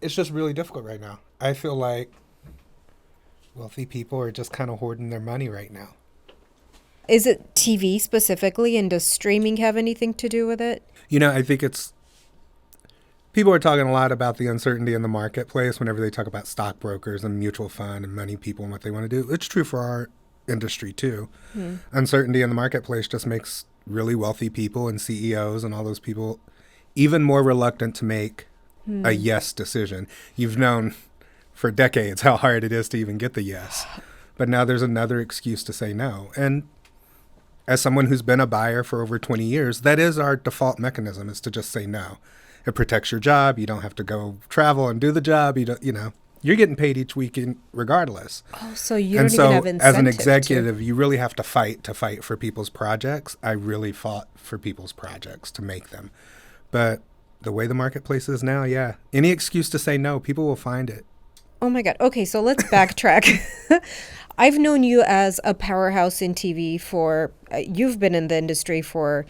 It's just really difficult right now. I feel like wealthy people are just kind of hoarding their money right now. Is it TV specifically, and does streaming have anything to do with it? I think it's people are talking a lot about the uncertainty in the marketplace whenever they talk about stockbrokers and mutual fund and money people and what they want to do. It's true for our industry too. Hmm. Uncertainty in the marketplace just makes really wealthy people and CEOs and all those people even more reluctant to make a Hmm. yes decision. You've known for decades how hard it is to even get the yes. But now there's another excuse to say no. And as someone who's been a buyer for over 20 years, that is our default mechanism, is to just say no. It protects your job. You don't have to go travel and do the job. You're getting paid each weekend regardless. Oh, so you And don't even have so as an incentive to. executive, you really have to fight for people's projects. I really fought for people's projects to make them. But the way the marketplace is now, yeah, any excuse to say no, people will find it. Oh my God. Okay, so let's backtrack. I've known you as a powerhouse in TV for, you've been in the industry for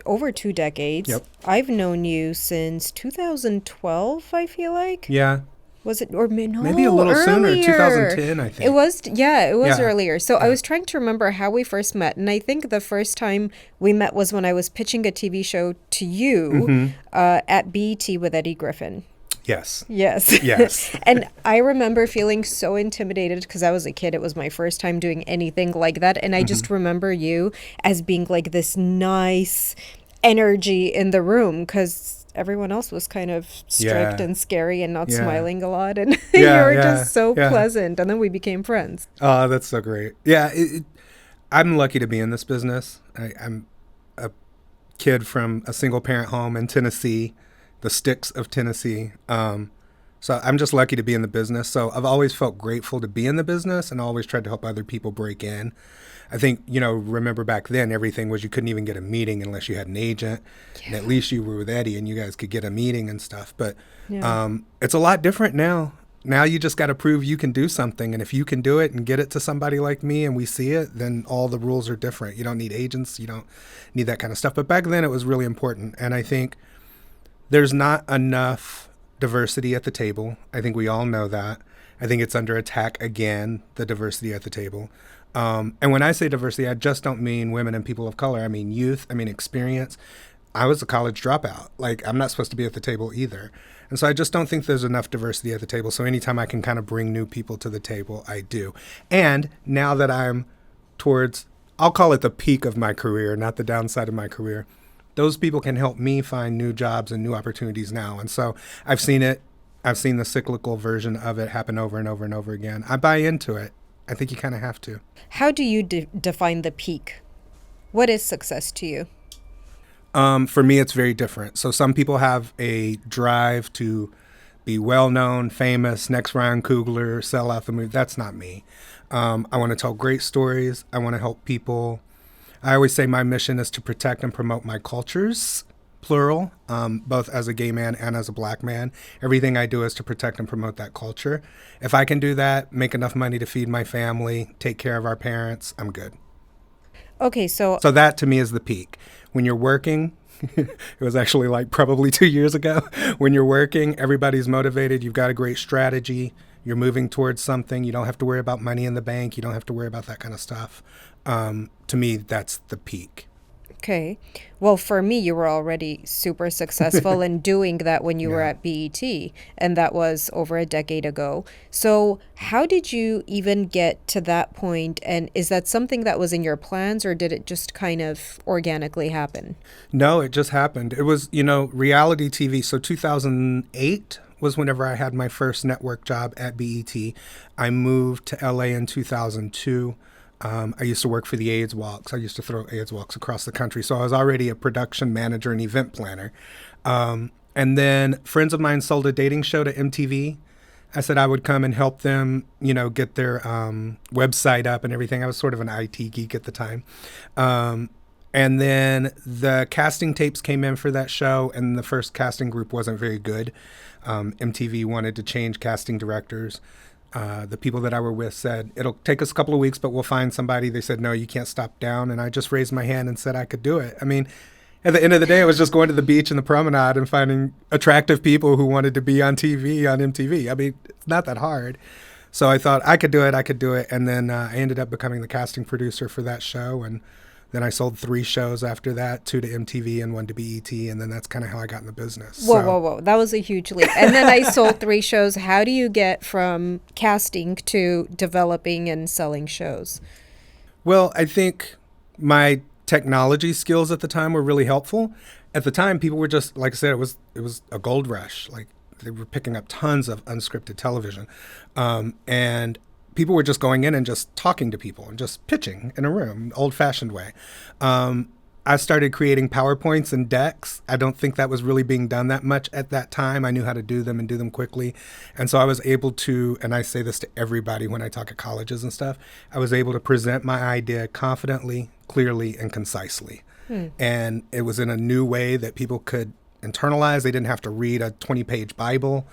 over 2 decades. Yep. I've known you since 2012, I feel like. Yeah. Was it, or no, Maybe a little sooner, earlier. 2010, I think. It was, yeah, it was Yeah. earlier. So I Yeah. was trying to remember how we first met. And I think the first time we met was when I was pitching a TV show to you Mm-hmm. at BET with Eddie Griffin. Yes. Yes. Yes. And I remember feeling so intimidated because I was a kid. It was my first time doing anything like that. And I just remember you as being like this nice energy in the room because everyone else was kind of strict Yeah. and scary and not Yeah. smiling a lot. And Yeah, you were yeah, just so yeah. pleasant. And then we became friends. Oh, that's so great. Yeah, I'm lucky to be in this business. I'm a kid from a single parent home in Tennessee, the sticks of Tennessee. So I'm just lucky to be in the business. So I've always felt grateful to be in the business and always tried to help other people break in. I think, remember back then, everything was you couldn't even get a meeting unless you had an agent. And at least you were with Eddie and you guys could get a meeting and stuff. But Yeah. it's a lot different now. Now you just got to prove you can do something. And if you can do it and get it to somebody like me and we see it, then all the rules are different. You don't need agents. You don't need that kind of stuff. But back then it was really important. And I think there's not enough diversity at the table. I think we all know that. I think it's under attack again, the diversity at the table. And when I say diversity, I just don't mean women and people of color. I mean youth. I mean experience. I was a college dropout. Like, I'm not supposed to be at the table either. And so I just don't think there's enough diversity at the table. So anytime I can kind of bring new people to the table, I do. And now that I'm towards, I'll call it the peak of my career, not the downside of my career, those people can help me find new jobs and new opportunities now. And so I've seen it. I've seen the cyclical version of it happen over and over and over again. I buy into it. I think you kind of have to. How do you define the peak? What is success to you? For me, it's very different. So some people have a drive to be well known, famous, next Ryan Coogler, sell out the movie. That's not me. I want to tell great stories. I want to help people. I always say my mission is to protect and promote my cultures, plural, both as a gay man and as a black man. Everything I do is to protect and promote that culture. If I can do that, make enough money to feed my family, take care of our parents, I'm good. Okay, so So that to me is the peak. When you're working, it was actually like probably 2 years ago. When you're working, everybody's motivated. You've got a great strategy. You're moving towards something. You don't have to worry about money in the bank. You don't have to worry about that kind of stuff. To me, that's the peak. okay. Well, for me, you were already super successful in doing that when you were Yeah. at BET, and that was over a decade ago. So, how did you even get to that point? And is that something that was in your plans, or did it just kind of organically happen? No, it just happened. It was, reality TV. So 2008 was whenever I had my first network job at BET. I moved to LA in 2002. I used to work for the AIDS Walks. I used to throw AIDS Walks across the country. So I was already a production manager and event planner. And then friends of mine sold a dating show to MTV. I said I would come and help them, get their website up and everything. I was sort of an IT geek at the time. And then the casting tapes came in for that show, and the first casting group wasn't very good. MTV wanted to change casting directors. The people that I were with said, it'll take us a couple of weeks, but we'll find somebody. They said, no, you can't stop down. And I just raised my hand and said I could do it. I mean, At the end of the day, it was just going to the beach and the promenade and finding attractive people who wanted to be on TV, on MTV. I mean, it's not that hard. So I thought I could do it. And then I ended up becoming the casting producer for that show. And then I sold 3 shows after that, 2 to MTV and 1 to BET. And then that's kind of how I got in the business. Whoa. That was a huge leap. And then I sold 3 shows. How do you get from casting to developing and selling shows? Well, I think my technology skills at the time were really helpful. At the time, people were just, like I said, it was a gold rush. Like, they were picking up tons of unscripted television. And people were just going in and just talking to people and just pitching in a room, old-fashioned way. I started creating PowerPoints and decks. I don't think that was really being done that much at that time. I knew how to do them and do them quickly. And so I was able to, and I say this to everybody when I talk at colleges and stuff, I was able to present my idea confidently, clearly, and concisely. And it was in a new way that people could internalize. They didn't have to read a 20-page Bible.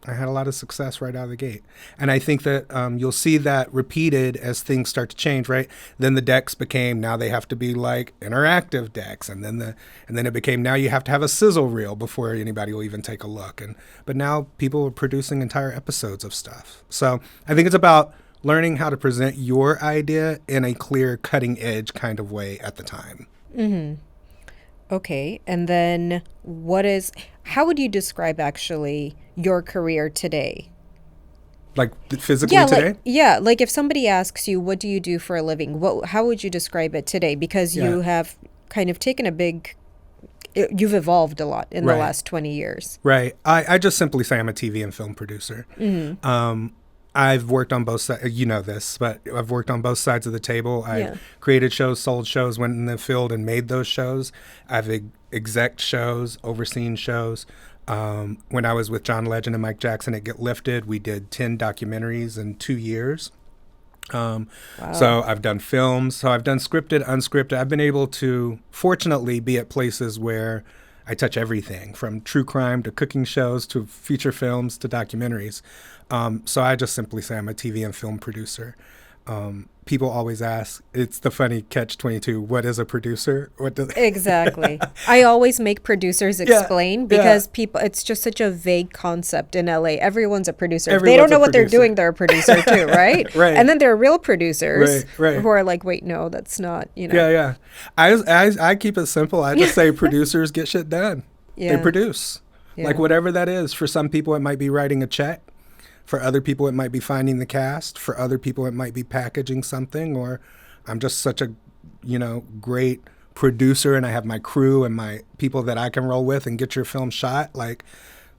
I had a lot of success right out of the gate. And I think that you'll see that repeated as things start to change, right? Then the decks became, now they have to be like interactive decks. And then it became, now you have to have a sizzle reel before anybody will even take a look. But now people are producing entire episodes of stuff. So I think it's about learning how to present your idea in a clear, cutting edge kind of way at the time. Okay. And then how would you describe actually your career today? Like physically today? Like if somebody asks you, what do you do for a living? How would you describe it today? Because you have kind of taken you've evolved a lot in the last 20 years. Right. I just simply say I'm a TV and film producer. I've worked on both sides, you know this, but I've worked on both sides of the table. I created shows, sold shows, went in the field and made those shows. I've exec shows, overseen shows. When I was with John Legend and Mike Jackson at Get Lifted, we did 10 documentaries in 2 years. Wow. So I've done films. So I've done scripted, unscripted. I've been able to, fortunately, be at places where I touch everything from true crime to cooking shows to feature films to documentaries. So I just simply say I'm a TV and film producer. People always ask, it's the funny catch-22, what is a producer? Exactly. I always make producers explain because people, it's just such a vague concept in LA. Everyone's a producer. If they don't know what they're doing, they're a producer too, right? Right. And then there are real producers who are like, wait, no, that's not, Yeah. I keep it simple. I just say producers get shit done. They produce. Like whatever that is. For some people, it might be writing a check. For other people, it might be finding the cast. For other people, it might be packaging something. Or I'm just such a, great producer, and I have my crew and my people that I can roll with and get your film shot. Like,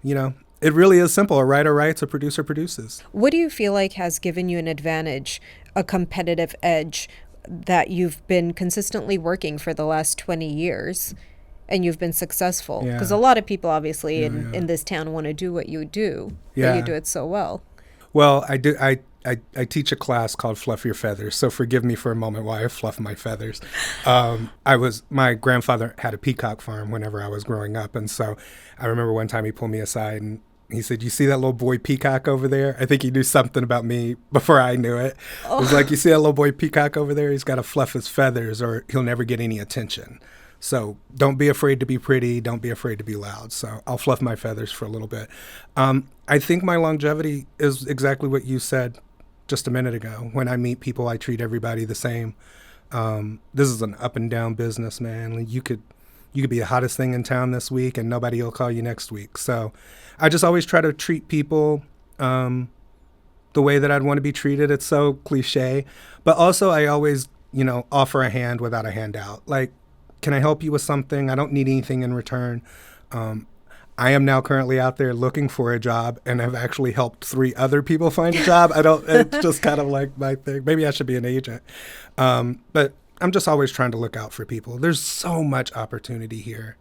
it really is simple. A writer writes, a producer produces. What do you feel like has given you an advantage, a competitive edge that you've been consistently working for the last 20 years? And you've been successful because a lot of people obviously in this town want to do what you do, but you do it so well. Well, I do. I teach a class called Fluff Your Feathers. So forgive me for a moment while I fluff my feathers. My grandfather had a peacock farm whenever I was growing up. And so I remember one time he pulled me aside and he said, you see that little boy peacock over there? I think he knew something about me before I knew it. It was like, you see that little boy peacock over there? He's got to fluff his feathers or he'll never get any attention. So don't be afraid to be pretty. Don't be afraid to be loud. So I'll fluff my feathers for a little bit. I think my longevity is exactly what you said just a minute ago. When I meet people, I treat everybody the same. This is an up and down business, man. You could be the hottest thing in town this week and nobody will call you next week. So I just always try to treat people the way that I'd want to be treated. It's so cliche. But also I always, offer a hand without a handout. Like, can I help you with something? I don't need anything in return. I am now currently out there looking for a job and have actually helped 3 other people find a job. It's just kind of like my thing. Maybe I should be an agent. But I'm just always trying to look out for people. There's so much opportunity here.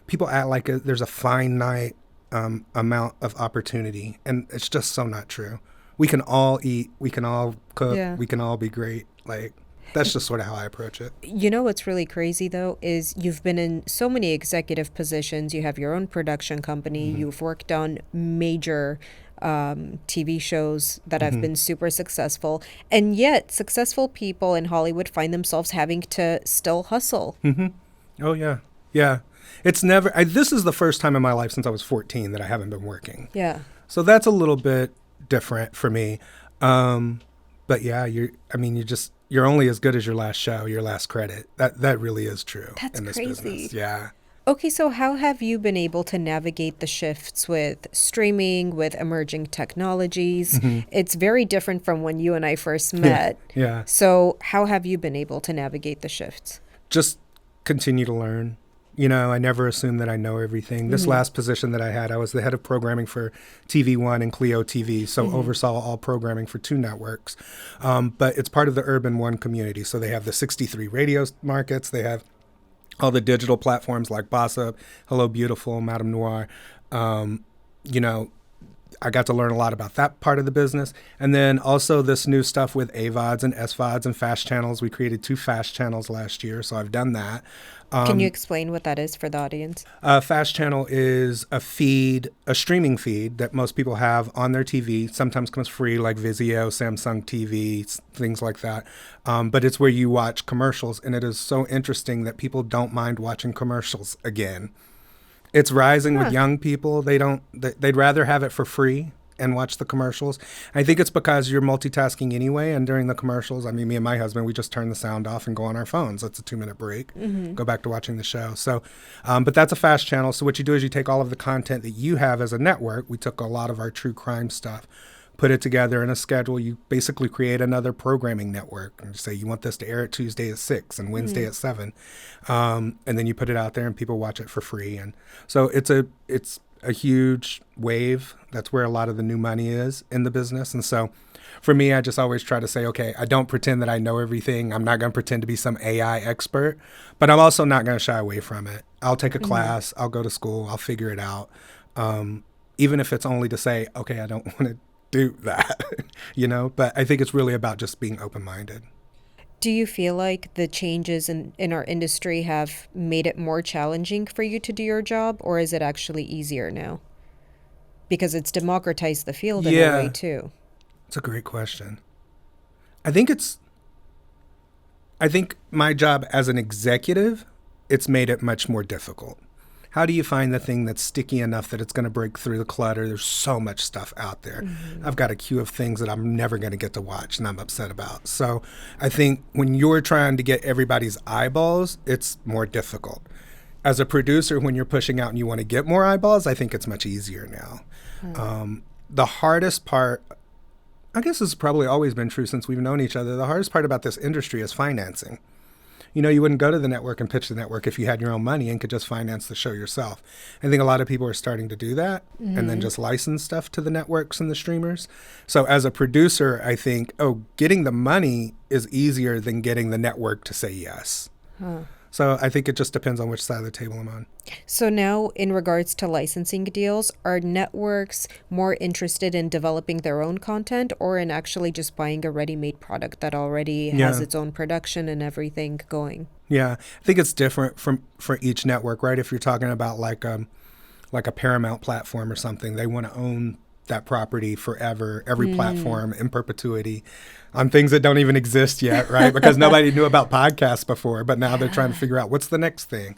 People act like there's a finite amount of opportunity, and it's just so not true. We can all eat. We can all cook. We can all be great. Like, that's just sort of how I approach it. What's really crazy, though, is you've been in so many executive positions. You have your own production company. Mm-hmm. You've worked on major TV shows that have been super successful. And yet successful people in Hollywood find themselves having to still hustle. Mm-hmm. Oh, yeah. Yeah. It's never, this is the first time in my life since I was 14 that I haven't been working. Yeah. So that's a little bit different for me. But yeah, you're only as good as your last show, your last credit. That really is true That's in this crazy. business. Yeah. Okay, so how have you been able to navigate the shifts with streaming, with emerging technologies? It's very different from when you and I first met. Yeah. So how have you been able to navigate the shifts? Just continue to learn. I never assume that I know everything. This last position that I had, I was the head of programming for TV1 and Clio TV, so oversaw all programming for 2 networks. But it's part of the Urban One community. So they have the 63 radio markets. They have all the digital platforms like Boss Up, Hello Beautiful, Madame Noir. I got to learn a lot about that part of the business. And then also this new stuff with AVODs and SVODs and fast channels. We created 2 fast channels last year, so I've done that. Can you explain what that is for the audience? Fast channel is a streaming feed that most people have on their TV. Sometimes comes free, like Vizio, Samsung TV, things like that. But it's where you watch commercials, and it is so interesting that people don't mind watching commercials again. It's rising with young people. They'd rather have it for free and watch the commercials. I think it's because you're multitasking anyway. And during the commercials, me and my husband, we just turn the sound off and go on our phones. That's a 2-minute break. Go back to watching the show. So, but that's a fast channel. So what you do is you take all of the content that you have as a network. We took a lot of our true crime stuff, put it together in a schedule. You basically create another programming network and say you want this to air at Tuesday at 6 and Wednesday at 7. And then you put it out there and people watch it for free. And so it's a huge wave. That's where a lot of the new money is in the business. And so for me, I just always try to say, okay, I don't pretend that I know everything. I'm not going to pretend to be some AI expert, but I'm also not going to shy away from it. I'll take a class. I'll go to school. I'll figure it out. Even if it's only to say, okay, I don't want to do that, but I think it's really about just being open-minded. Do you feel like the changes in our industry have made it more challenging for you to do your job, or is it actually easier now? Because it's democratized the field in a way too. It's a great question. I think my job as an executive, it's made it much more difficult. How do you find the thing that's sticky enough that it's going to break through the clutter? There's so much stuff out there. I've got a queue of things that I'm never going to get to watch and I'm upset about. So I think when you're trying to get everybody's eyeballs, it's more difficult. As a producer, when you're pushing out and you want to get more eyeballs, I think it's much easier now. The hardest part, I guess this has probably always been true since we've known each other, the hardest part about this industry is financing. You wouldn't go to the network and pitch the network if you had your own money and could just finance the show yourself. I think a lot of people are starting to do that and then just license stuff to the networks and the streamers. So as a producer, I think, getting the money is easier than getting the network to say yes. So I think it just depends on which side of the table I'm on. So now in regards to licensing deals, are networks more interested in developing their own content or in actually just buying a ready-made product that already has its own production and everything going? Yeah, I think it's different for each network, right? If you're talking about like a Paramount platform or something, they want to own that property forever, every platform in perpetuity on things that don't even exist yet, right? Because nobody knew about podcasts before, but now they're trying to figure out what's the next thing.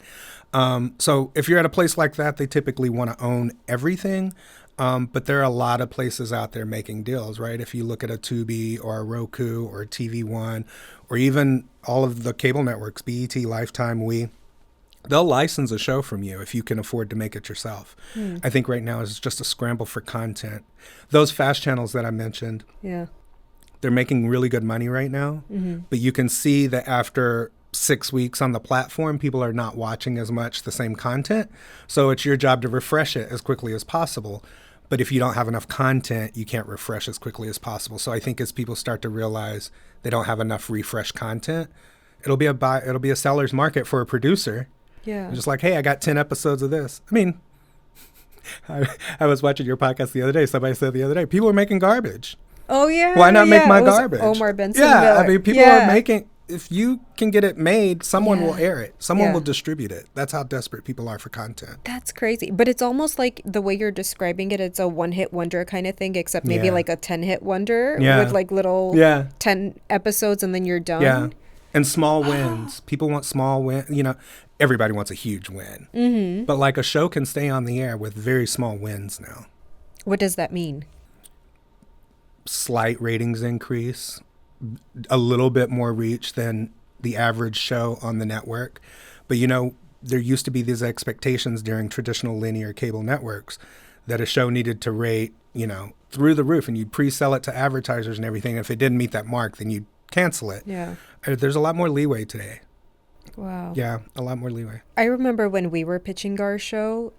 So if you're at a place like that, they typically want to own everything. But there are a lot of places out there making deals, right? If you look at a Tubi or a Roku or a TV1 or even all of the cable networks, BET, Lifetime, they'll license a show from you if you can afford to make it yourself. I think right now is just a scramble for content. Those fast channels that I mentioned, they're making really good money right now, but you can see that after 6 weeks on the platform, people are not watching as much the same content. So it's your job to refresh it as quickly as possible. But if you don't have enough content, you can't refresh as quickly as possible. So I think as people start to realize they don't have enough refresh content, it'll be a seller's market for a producer. Yeah. Just like, hey, I got 10 episodes of this. I mean, I was watching your podcast the other day. Somebody said the other day, people are making garbage. Oh, yeah. Why not make my garbage? Omar Benson. Yeah, Miller. I mean, people are making, if you can get it made, someone will air it. Someone will distribute it. That's how desperate people are for content. That's crazy. But it's almost like the way you're describing it, it's a one-hit wonder kind of thing, except maybe like a 10-hit wonder with like little 10 episodes and then you're done. Yeah. And small wins. People want small wins. everybody wants a huge win. Mm-hmm. But like a show can stay on the air with very small wins now. What does that mean? Slight ratings increase, a little bit more reach than the average show on the network. But, you know, there used to be these expectations during traditional linear cable networks that a show needed to rate, you know, through the roof, and you'd pre-sell it to advertisers and everything. If it didn't meet that mark, then you'd cancel it. Yeah. There's a lot more leeway today. Wow. Yeah, a lot more leeway. I remember when we were pitching our show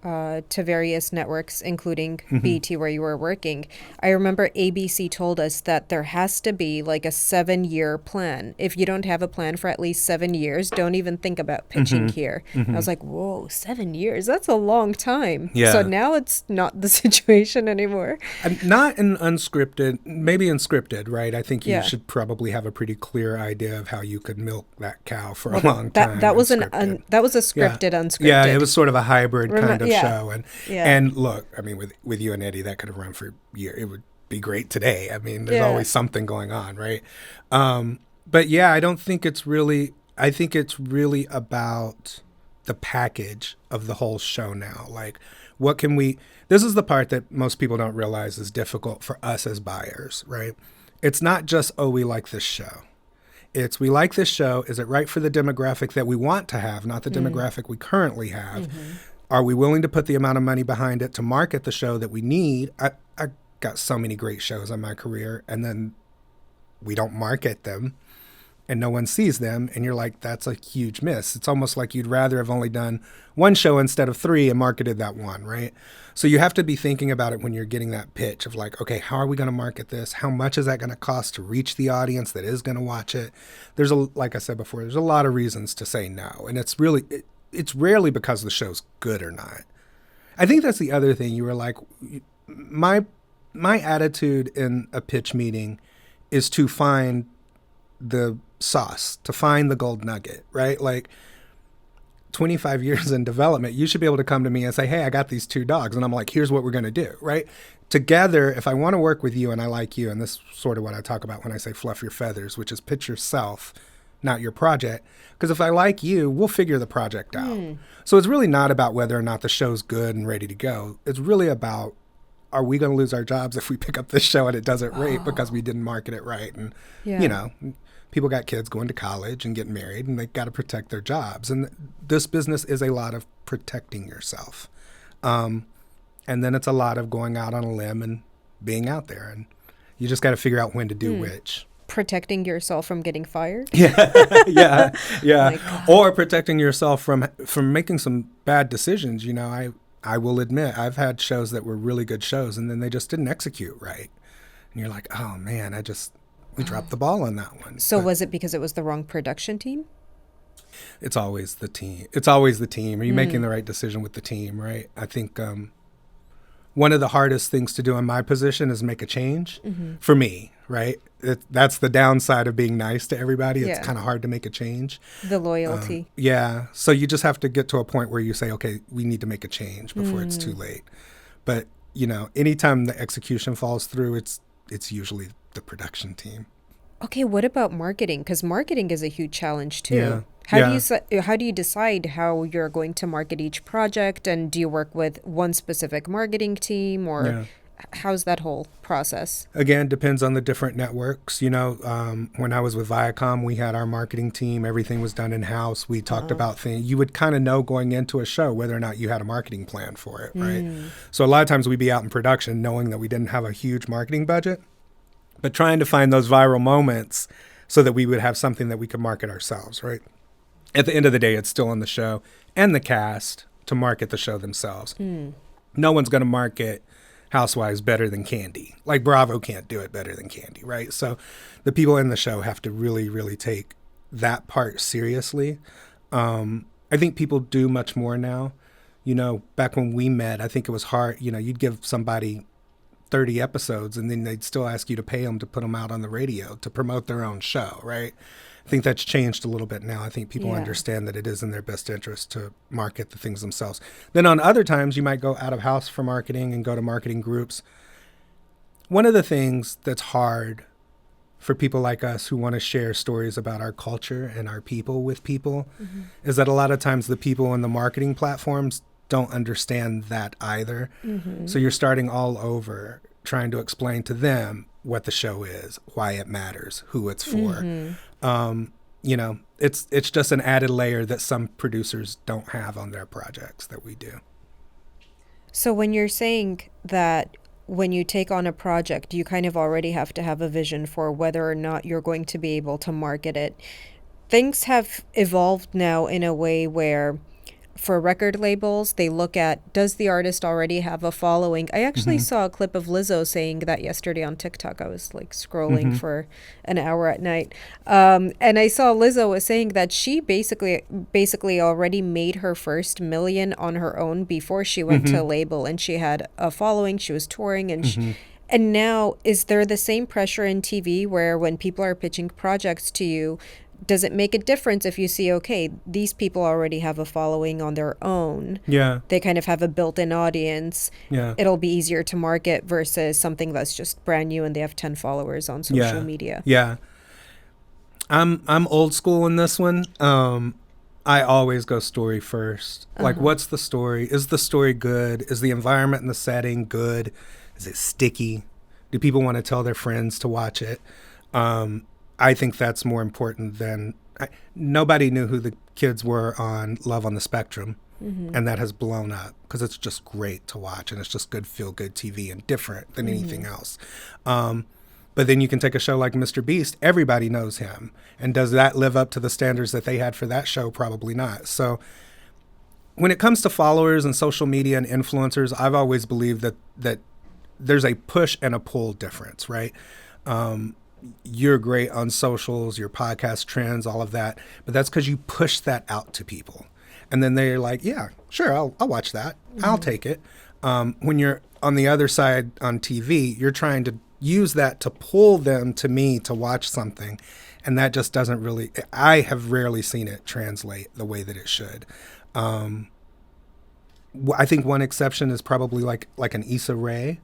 to various networks, including BT, where you were working, I remember ABC told us that there has to be like a 7-year plan. If you don't have a plan for at least 7 years, don't even think about pitching here. I was like, whoa, 7 years? That's a long time. Yeah. So now it's not the situation anymore. Not in unscripted, maybe in scripted, right? I think you Yeah. should probably have a pretty clear idea of how you could milk that cow for a long time. That was unscripted. that was a scripted, unscripted. Yeah, it was sort of a hybrid kind of yeah. show. Yeah. And look, I mean, with you and Eddie, that could have run for a year. It would be great today. I mean, there's Yeah. always something going on, right? But yeah, I don't think it's really, I think it's really about the package of the whole show now. Like, what can we, this is the part that most people don't realize is difficult for us as buyers, right? It's not just, oh, we like this show. It's, we like this show. Is it right for the demographic that we want to have, not the demographic we currently have? Are we willing to put the amount of money behind it to market the show that we need? I got so many great shows in my career, and then we don't market them, and no one sees them, and you're like, that's a huge miss. It's almost like you'd rather have only done one show instead of 3 and marketed that one, right? So you have to be thinking about it when you're getting that pitch of like, okay, how are we going to market this? How much is that going to cost to reach the audience that is going to watch it? There's like I said before, there's a lot of reasons to say no, and it's really, it's rarely because the show's good or not. I think that's the other thing. You were like, my attitude in a pitch meeting is to find the sauce, to find the gold nugget, right? Like 25 years in development, you should be able to come to me and say, hey, I got these 2 dogs. And I'm like, here's what we're going to do, right? Together, if I want to work with you and I like you, and this is sort of what I talk about when I say fluff your feathers, which is pitch yourself, not your project. Because if I like you, we'll figure the project out. So it's really not about whether or not the show's good and ready to go. It's really about, are we going to lose our jobs if we pick up this show and it doesn't rate because we didn't market it right? And, you know, people got kids going to college and getting married, and they got to protect their jobs. And this business is a lot of protecting yourself. And then it's a lot of going out on a limb and being out there. And you just got to figure out when to do which. Protecting yourself from getting fired? Yeah. Oh or protecting yourself from making some bad decisions. You know, I will admit, I've had shows that were really good shows, and then they just didn't execute right. And you're like, oh, man, we dropped the ball on that one. So was it because it was the wrong production team? It's always the team. It's always the team. Are you making the right decision with the team, right? I think one of the hardest things to do in my position is make a change for me, right? That's the downside of being nice to everybody. It's kind of hard to make a change. The loyalty. So you just have to get to a point where you say, okay, we need to make a change before it's too late. But, you know, anytime the execution falls through, it's usually the production team. Okay, what about marketing? Because marketing is a huge challenge too. Yeah. How do you decide how you're going to market each project, and do you work with one specific marketing team, or how's that whole process? Again, depends on the different networks. You know, when I was with Viacom, we had our marketing team. Everything was done in-house. We talked about things. You would kind of know going into a show whether or not you had a marketing plan for it, right? So a lot of times we'd be out in production knowing that we didn't have a huge marketing budget, but trying to find those viral moments so that we would have something that we could market ourselves, right? At the end of the day, it's still on the show and the cast to market the show themselves. No one's going to market Housewives better than Candy. Like Bravo can't do it better than Candy, right? So the people in the show have to really, really take that part seriously. I think people do much more now. You know, back when we met, I think it was hard. You know, you'd give somebody 30 episodes and then they'd still ask you to pay them to put them out on the radio to promote their own show, right? I think that's changed a little bit now. I think people understand that it is in their best interest to market the things themselves. Then on other times, you might go out of house for marketing and go to marketing groups. One of the things that's hard for people like us who want to share stories about our culture and our people with people is that a lot of times the people on the marketing platforms don't understand that either. So you're starting all over trying to explain to them what the show is, why it matters, who it's for. You know, it's just an added layer that some producers don't have on their projects that we do. So when you're saying that when you take on a project, you kind of already have to have a vision for whether or not you're going to be able to market it. Things have evolved now in a way where for record labels, they look at, does the artist already have a following? I actually saw a clip of Lizzo saying that yesterday on TikTok. I was like scrolling for an hour at night. And I saw Lizzo was saying that she basically already made her first million on her own before she went to a label, and she had a following. She was touring and and now, is there the same pressure in TV where when people are pitching projects to you, does it make a difference if you see, okay, these people already have a following on their own? Yeah. They kind of have a built-in audience. Yeah. It'll be easier to market versus something that's just brand new and they have 10 followers on social media. Yeah. I'm old school in this one. I always go story first. Like, what's the story? Is the story good? Is the environment and the setting good? Is it sticky? Do people want to tell their friends to watch it? I think that's more important than nobody knew who the kids were on Love on the Spectrum, and that has blown up because it's just great to watch and it's just good feel-good TV and different than anything else. But then you can take a show like Mr. Beast, everybody knows him, and does that live up to the standards that they had for that show? Probably not. So when it comes to followers and social media and influencers, I've always believed that there's a push and a pull difference, right? You're great on socials, your podcast trends, all of that, but that's because you push that out to people. And then they're like, yeah, sure, I'll watch that. I'll take it. When you're on the other side on TV, you're trying to use that to pull them to me to watch something. And that just doesn't really, I have rarely seen it translate the way that it should. I think one exception is probably like an Issa Rae.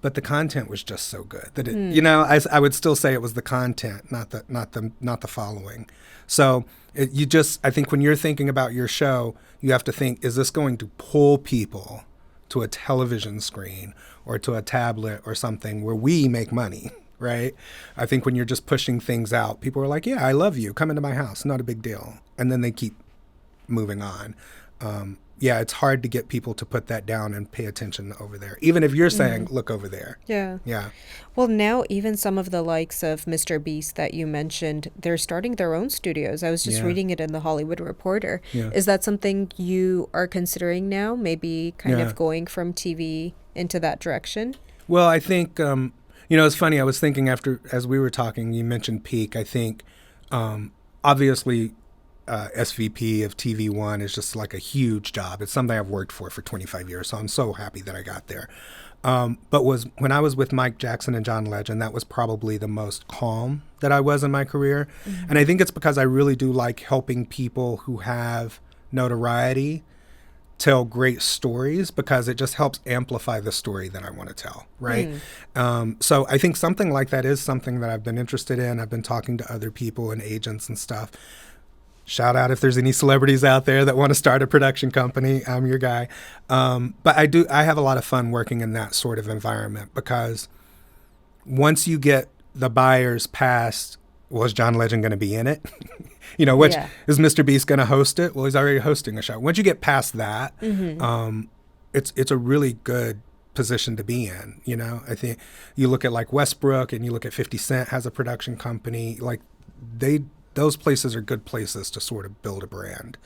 But the content was just so good that it, you know, I would still say it was the content, not the following. So I think when you're thinking about your show, you have to think, is this going to pull people to a television screen or to a tablet or something where we make money, right? I think when you're just pushing things out, people are like, yeah, I love you. Come into my house. Not a big deal. And then they keep moving on. Yeah, it's hard to get people to put that down and pay attention over there. Even if you're saying, look over there. Yeah. Yeah. Well, now even some of the likes of Mr. Beast that you mentioned, they're starting their own studios. I was just reading it in the Hollywood Reporter. Yeah. Is that something you are considering now? Maybe kind of going from TV into that direction? Well, I think, you know, it's funny. I was thinking as we were talking, you mentioned Peak. I think, obviously, SVP of TV One is just like a huge job. It's something I've worked for 25 years, so I'm so happy that I got there. But when I was with Mike Jackson and John Legend, that was probably the most calm that I was in my career. And I think it's because I really do like helping people who have notoriety tell great stories, because it just helps amplify the story that I want to tell, right? So I think something like that is something that I've been interested in. I've been talking to other people and agents and stuff. Shout out if there's any celebrities out there that want to start a production company. I'm your guy. But I have a lot of fun working in that sort of environment, because once you get the buyers past, was John Legend going to be in it? You know, which is Mr. Beast going to host it? Well, he's already hosting a show. Once you get past that, it's a really good position to be in. You know, I think you look at like Westbrook and you look at 50 Cent has a production company. Like those places are good places to sort of build a brand.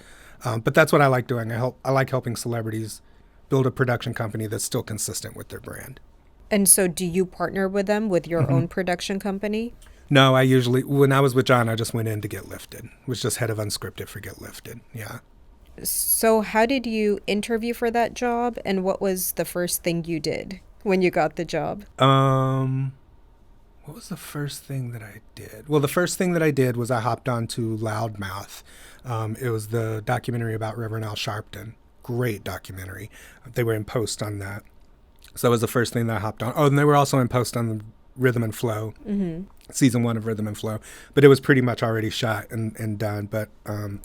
But that's what I like doing. I like helping celebrities build a production company that's still consistent with their brand. And so do you partner with them with your own production company? No, when I was with John, I just went in to Get Lifted. Was just head of unscripted for Get Lifted. Yeah. So how did you interview for that job, and what was the first thing you did when you got the job? What was the first thing that I did? Well, the first thing that I did was I hopped onto Loudmouth. It was the documentary about Reverend Al Sharpton. Great documentary. They were in post on that. So that was the first thing that I hopped on. Oh, and they were also in post on the Rhythm and Flow season 1 of Rhythm and Flow, but it was pretty much already shot and done. But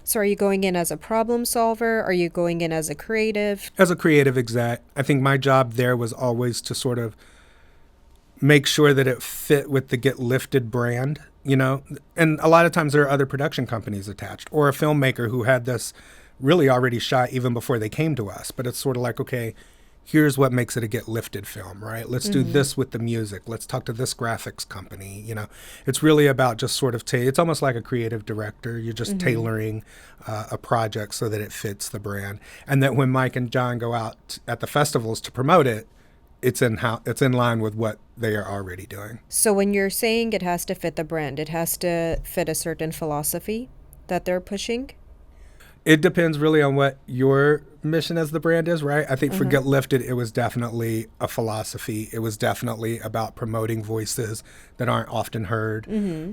So are you going in as a problem solver? Are you going in as a creative? as a creative exec, I think my job there was always to sort of make sure that it fit with the Get Lifted brand, and a lot of times there are other production companies attached or a filmmaker who had this really already shot even before they came to us. But it's sort of like, okay, here's what makes it a Get Lifted film, right? Let's do this with the music. Let's talk to this graphics company. It's really about just sort of, it's almost like a creative director. You're just tailoring a project so that it fits the brand. And that when Mike and John go out at the festivals to promote it, it's in line with what they are already doing. So when you're saying it has to fit the brand, it has to fit a certain philosophy that they're pushing? It depends really on what your mission as the brand is, right? I think for Get Lifted, it was definitely a philosophy. It was definitely about promoting voices that aren't often heard.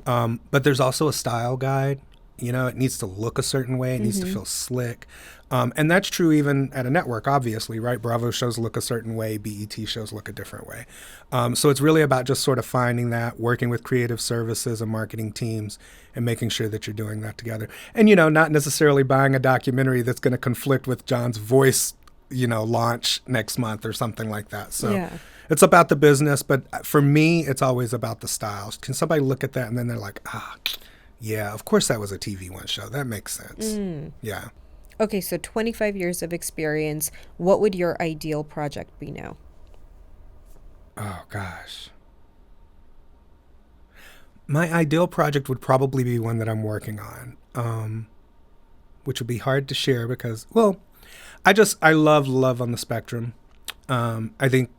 But there's also a style guide. It needs to look a certain way. It needs to feel slick. And that's true even at a network, obviously, right? Bravo shows look a certain way. BET shows look a different way. So it's really about just sort of finding that, working with creative services and marketing teams and making sure that you're doing that together. And, not necessarily buying a documentary that's going to conflict with John's Voice, launch next month or something like that. So it's about the business. But for me, it's always about the styles. Can somebody look at that and then they're like, yeah, of course that was a TV One show. That makes sense. Yeah. Okay, so 25 years of experience. What would your ideal project be now? Oh, gosh. My ideal project would probably be one that I'm working on, which would be hard to share because, I love Love on the Spectrum. I think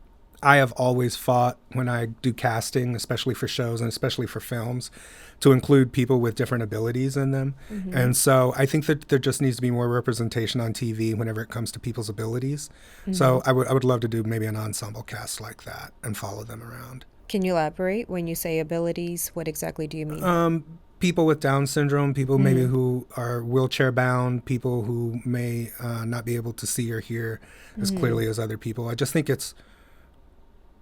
I have always fought when I do casting, especially for shows and especially for films, to include people with different abilities in them. And so I think that there just needs to be more representation on TV whenever it comes to people's abilities. So I would love to do maybe an ensemble cast like that and follow them around. Can you elaborate when you say abilities? What exactly do you mean? People with Down syndrome, people maybe who are wheelchair bound, people who may not be able to see or hear as clearly as other people. I just think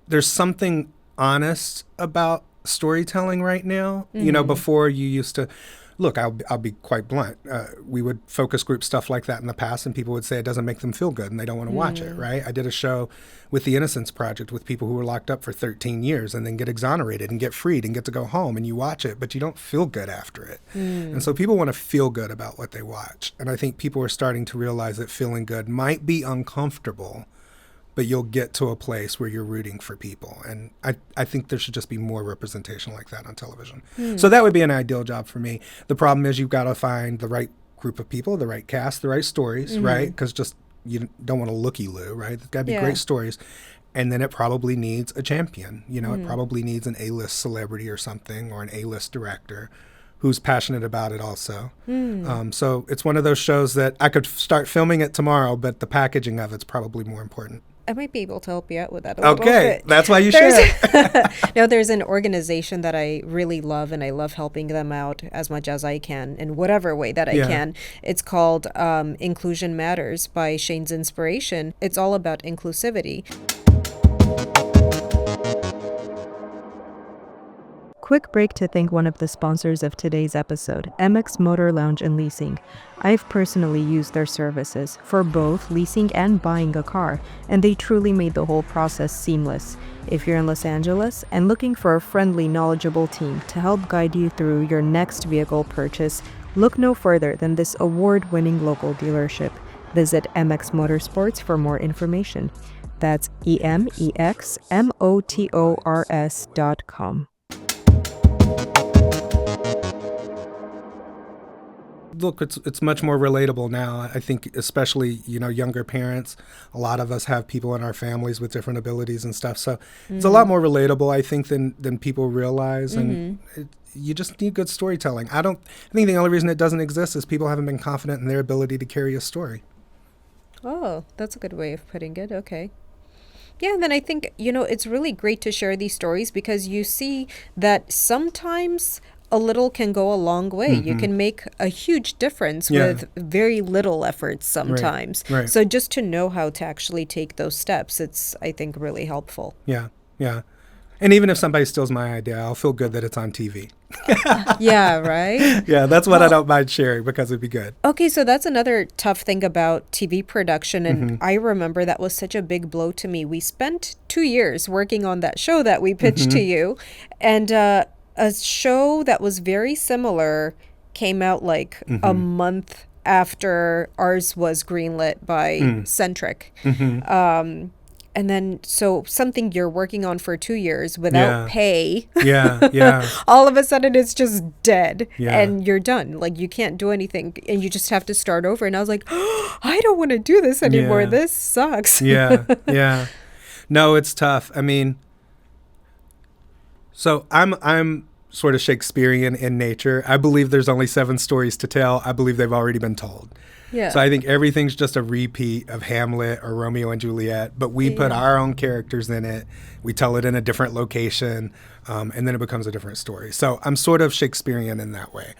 there's something honest about storytelling right now. Before you used to, look, I'll be quite blunt. We would focus group stuff like that in the past and people would say it doesn't make them feel good and they don't want to watch it, right? I did a show with the Innocence Project with people who were locked up for 13 years and then get exonerated and get freed and get to go home, and you watch it, but you don't feel good after it. And so people want to feel good about what they watch. And I think people are starting to realize that feeling good might be uncomfortable, but you'll get to a place where you're rooting for people. And I think there should just be more representation like that on television. So that would be an ideal job for me. The problem is you've got to find the right group of people, the right cast, the right stories, right? Because just you don't want to looky-loo, right? There's got to be great stories. And then it probably needs a champion. It probably needs an A-list celebrity or something, or an A-list director who's passionate about it also. So it's one of those shows that I could start filming it tomorrow, but the packaging of it's probably more important. I might be able to help you out with that a little bit. Okay, that's why you should. No, there's an organization that I really love, and I love helping them out as much as I can in whatever way that I can. It's called Inclusion Matters by Shane's Inspiration. It's all about inclusivity. Quick break to thank one of the sponsors of today's episode, MX Motor Lounge and Leasing. I've personally used their services for both leasing and buying a car, and they truly made the whole process seamless. If you're in Los Angeles and looking for a friendly, knowledgeable team to help guide you through your next vehicle purchase, look no further than this award-winning local dealership. Visit MX Motorsports for more information. That's EMEXMOTORS.com. Look, it's much more relatable now. I think especially, younger parents, a lot of us have people in our families with different abilities and stuff. So it's a lot more relatable, I think, than people realize. And you just need good storytelling. I think the only reason it doesn't exist is people haven't been confident in their ability to carry a story. Oh, that's a good way of putting it. Okay. Yeah, and then I think, it's really great to share these stories because you see that sometimes a little can go a long way. You can make a huge difference with very little effort sometimes. Right. So just to know how to actually take those steps, it's, I think, really helpful. Yeah. And even if somebody steals my idea, I'll feel good that it's on TV. Yeah, right? Yeah, that's what I don't mind sharing because it'd be good. Okay, so that's another tough thing about TV production. And I remember that was such a big blow to me. We spent 2 years working on that show that we pitched to you. And a show that was very similar came out like a month after ours was greenlit by Centric. And then, so something you're working on for 2 years without pay. Yeah. All of a sudden it's just dead Yeah. and you're done. Like you can't do anything and you just have to start over. And I was like, oh, I don't want to do this anymore. Yeah. This sucks. Yeah. No, it's tough. I mean, so I'm sort of Shakespearean in nature. I believe there's only 7 stories to tell. I believe they've already been told. Yeah. So I think everything's just a repeat of Hamlet or Romeo and Juliet, but we put our own characters in it. We tell it in a different location, and then it becomes a different story. So I'm sort of Shakespearean in that way.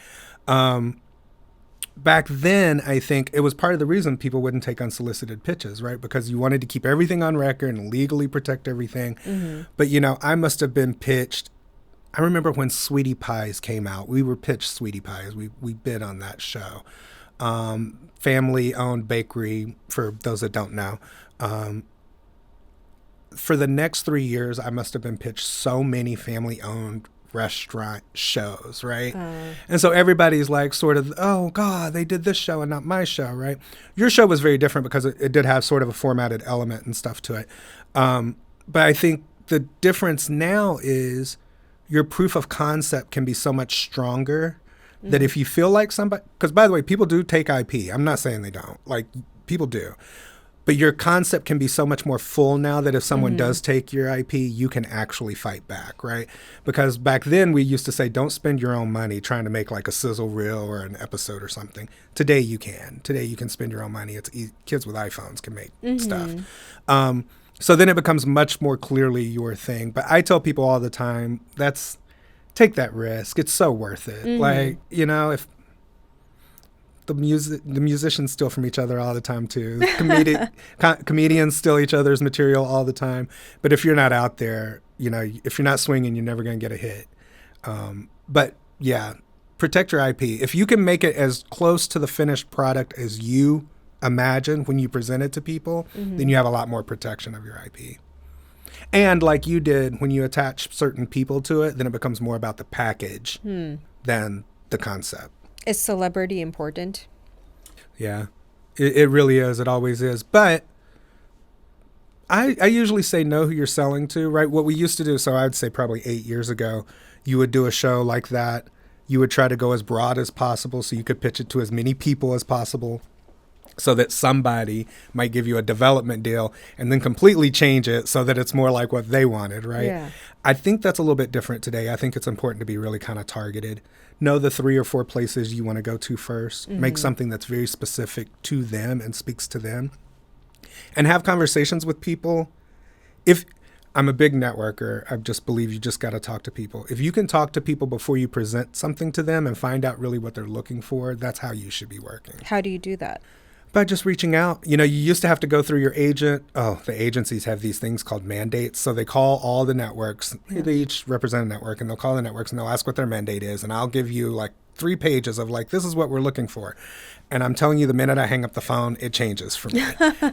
Back then, I think it was part of the reason people wouldn't take unsolicited pitches, right? Because you wanted to keep everything on record and legally protect everything. But, I must have been pitched. I remember when Sweetie Pies came out. We were pitched Sweetie Pies. We bid on that show. Family-owned bakery, for those that don't know. For the next 3 years, I must have been pitched so many family-owned restaurant shows, right? And so everybody's like sort of, oh, God, they did this show and not my show, right? Your show was very different because it did have sort of a formatted element and stuff to it. But I think the difference now is your proof of concept can be so much stronger that if you feel like somebody, because by the way, people do take IP. I'm not saying they don't. Like, people do. But your concept can be so much more full now that if someone does take your IP, you can actually fight back, right? Because back then we used to say, don't spend your own money trying to make like a sizzle reel or an episode or something. Today you can. Today you can spend your own money. It's kids with iPhones can make stuff. So then it becomes much more clearly your thing. But I tell people all the time, take that risk. It's so worth it. Like, if the musicians steal from each other all the time too. Comedians steal each other's material all the time. But if you're not out there, if you're not swinging, you're never going to get a hit. But yeah, protect your IP. If you can make it as close to the finished product as you imagine when you present it to people, then you have a lot more protection of your IP. And like you did, when you attach certain people to it, then it becomes more about the package than the concept. Is celebrity important? Yeah, it really is. It always is. But I usually say know who you're selling to, right? What we used to do, so I'd say probably 8 years ago, you would do a show like that. You would try to go as broad as possible so you could pitch it to as many people as possible, so that somebody might give you a development deal and then completely change it so that it's more like what they wanted, right? Yeah. I think that's a little bit different today. I think it's important to be really kind of targeted. Know the 3 or 4 places you want to go to first. Make something that's very specific to them and speaks to them. And have conversations with people. If I'm a big networker, I just believe you just got to talk to people. If you can talk to people before you present something to them and find out really what they're looking for, that's how you should be working. How do you do that? By just reaching out. You used to have to go through your agent. Oh, the agencies have these things called mandates. So they call all the networks. They each represent a network, and they'll call the networks and they'll ask what their mandate is. And I'll give you like 3 pages of like, this is what we're looking for. And I'm telling you, the minute I hang up the phone, it changes for me.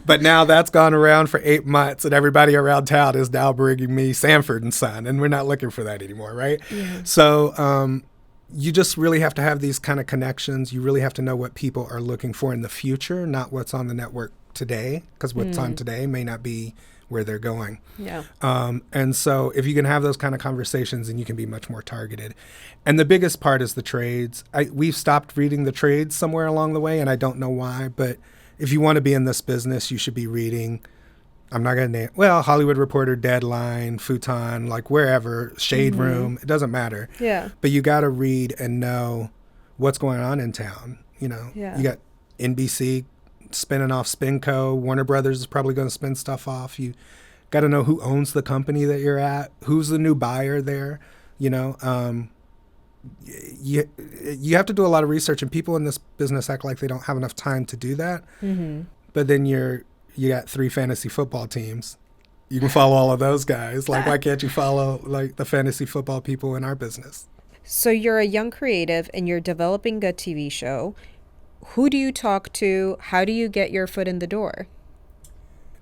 But now that's gone around for 8 months, and everybody around town is now bringing me Sanford & Son, and we're not looking for that anymore, right? Yeah. So you just really have to have these kind of connections. You really have to know what people are looking for in the future, not what's on the network today, because what's on today may not be where they're going. Yeah. And so if you can have those kind of conversations, then you can be much more targeted. And the biggest part is the trades. We've stopped reading the trades somewhere along the way, and I don't know why, but if you want to be in this business, you should be reading, I'm not going to name, Hollywood Reporter, Deadline, Futon, like wherever, Shade Room, it doesn't matter. Yeah. But you got to read and know what's going on in town. Yeah. You got NBC spinning off Spinco. Warner Brothers is probably going to spin stuff off. You got to know who owns the company that you're at, who's the new buyer there. You have to do a lot of research, and people in this business act like they don't have enough time to do that. But then you got 3 fantasy football teams You can follow all of those guys. Like, why can't you follow like the fantasy football people in our business? So you're a young creative and you're developing a TV show. Who do you talk to? How do you get your foot in the door?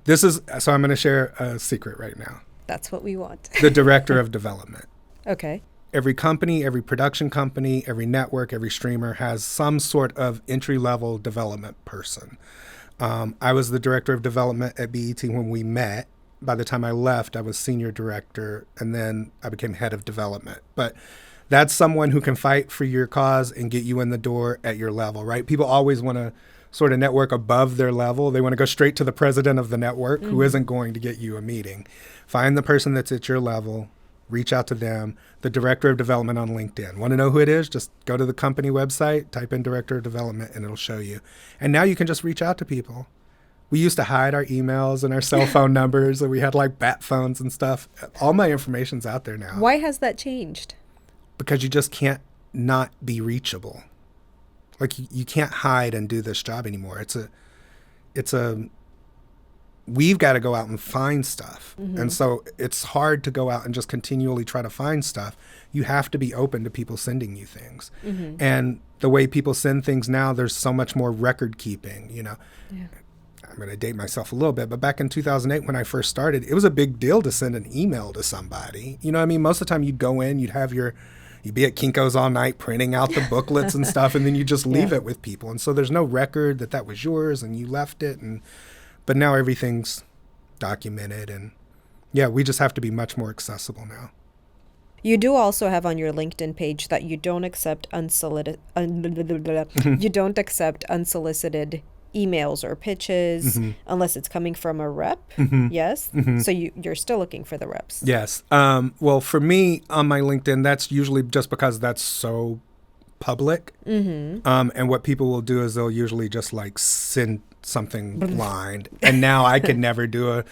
So I'm going to share a secret right now. That's what we want. The director of development. Okay. Every company, every production company, every network, every streamer has some sort of entry-level development person. I was the director of development at BET when we met. By the time I left, I was senior director, and then I became head of development. But that's someone who can fight for your cause and get you in the door at your level, right? People always want to sort of network above their level. They want to go straight to the president of the network who isn't going to get you a meeting. Find the person that's at your level, reach out to them, the director of development on LinkedIn. Want to know who it is? Just go to the company website, type in director of development, and it'll show you. And now you can just reach out to people. We used to hide our emails and our cell phone numbers, and we had like bat phones and stuff. All my information's out there now. Why has that changed? Because you just can't not be reachable. Like you can't hide and do this job anymore. We've got to go out and find stuff. And so it's hard to go out and just continually try to find stuff. You have to be open to people sending you things. And the way people send things now, there's so much more record keeping, you know. Yeah. I'm going to date myself a little bit, but back in 2008 when I first started, it was a big deal to send an email to somebody. You know what I mean? Most of the time you'd go in, you'd be at Kinko's all night printing out the booklets and stuff, and then you just leave it with people. And so there's no record that was yours and you left it. But now everything's documented, and yeah, we just have to be much more accessible now. You do also have on your LinkedIn page that you don't accept unsolicited emails or pitches unless it's coming from a rep. Yes. So you're still looking for the reps. Yes. Well, for me on my LinkedIn, that's usually just because that's so public. And what people will do is they'll usually just like send something blind. And now I could never do a,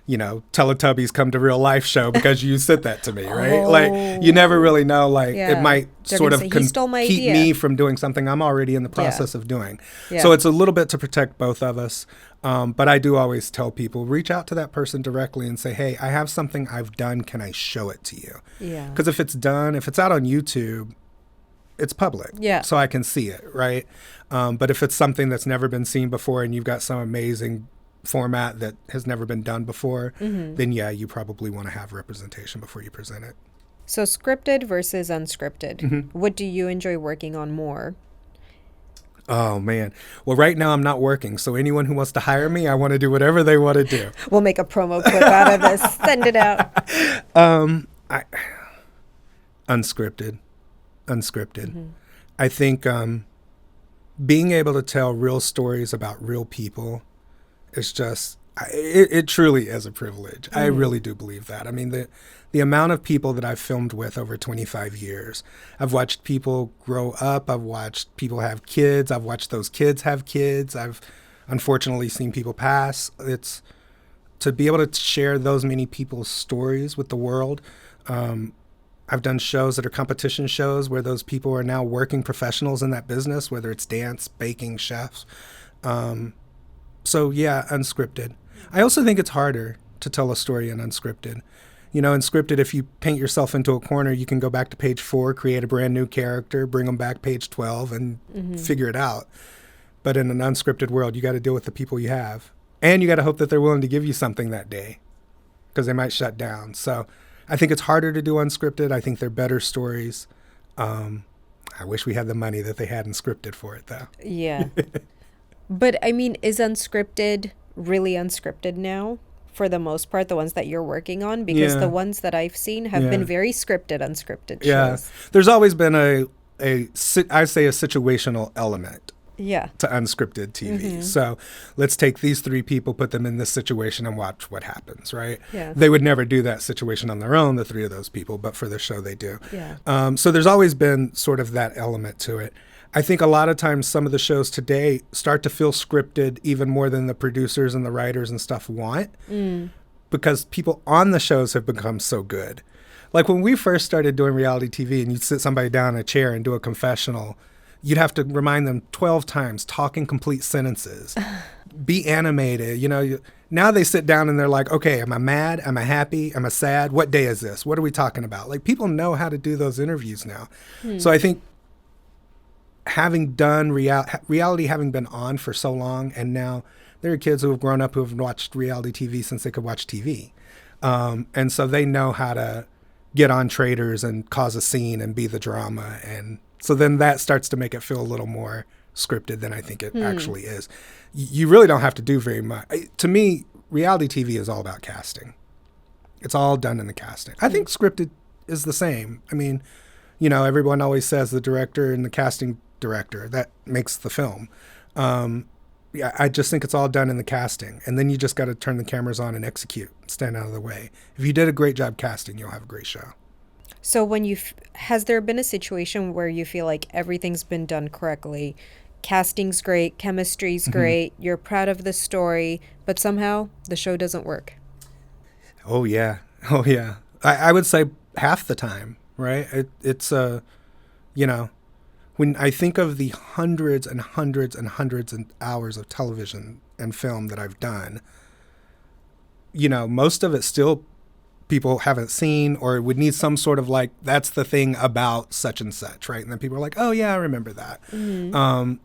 Teletubbies come to real life show because you said that to me, right? Like you never really know, like it might sort of keep me from doing something I'm already in the process of doing. So it's a little bit to protect both of us. But I do always tell people, reach out to that person directly and say, hey, I have something I've done. Can I show it to you? Because if it's out on YouTube, it's public. So I can see it, right? But if it's something that's never been seen before and you've got some amazing format that has never been done before, then you probably want to have representation before you present it. So scripted versus unscripted. What do you enjoy working on more? Oh, man. Well, right now I'm not working. So anyone who wants to hire me, I want to do whatever they want to do. We'll make a promo clip out of this. Send it out. Unscripted. I think being able to tell real stories about real people is just, it truly is a privilege. I really do believe that. I mean, the amount of people that I've filmed with over 25 years, I've watched people grow up. I've watched people have kids. I've watched those kids have kids. I've unfortunately seen people pass. It's to be able to share those many people's stories with the world. I've done shows that are competition shows where those people are now working professionals in that business, whether it's dance, baking, chefs. So yeah, unscripted. I also think it's harder to tell a story in unscripted. In scripted, if you paint yourself into a corner, you can go back to page 4, create a brand new character, bring them back page 12 and figure it out. But in an unscripted world, you got to deal with the people you have. And you got to hope that they're willing to give you something that day because they might shut down. So I think it's harder to do unscripted. I think they're better stories. I wish we had the money that they had in scripted for it, though. Yeah. But, I mean, is unscripted really unscripted now? For the most part, the ones that you're working on? Because the ones that I've seen have been very scripted, unscripted shows. There's always been a situational element to unscripted TV. So let's take these 3 people, put them in this situation and watch what happens, right? They would never do that situation on their own, the 3 of those people, but for the show they do. So there's always been sort of that element to it. I think a lot of times some of the shows today start to feel scripted even more than the producers and the writers and stuff want because people on the shows have become so good. Like when we first started doing reality TV and you'd sit somebody down in a chair and do a confessional, you'd have to remind them 12 times, talk in complete sentences, be animated. Now they sit down and they're like, okay, am I mad? Am I happy? Am I sad? What day is this? What are we talking about? Like, people know how to do those interviews now. So I think having done reality having been on for so long, and now there are kids who have grown up who have watched reality TV since they could watch TV. And so they know how to get on traders and cause a scene and be the drama. And so then that starts to make it feel a little more scripted than I think it actually is. You really don't have to do very much. To me, reality TV is all about casting. It's all done in the casting. I think scripted is the same. I mean, everyone always says the director and the casting director, that makes the film. Yeah, I just think it's all done in the casting. And then you just got to turn the cameras on and execute, stand out of the way. If you did a great job casting, you'll have a great show. So has there been a situation where you feel like everything's been done correctly? Casting's great, chemistry's great, you're proud of the story, but somehow the show doesn't work? Oh, yeah. I would say half the time, right? It's when I think of the hundreds and hundreds and hundreds of hours of television and film that I've done, most of it still people haven't seen, or would need some sort of like, that's the thing about such and such, right? And then people are like, oh yeah, I remember that.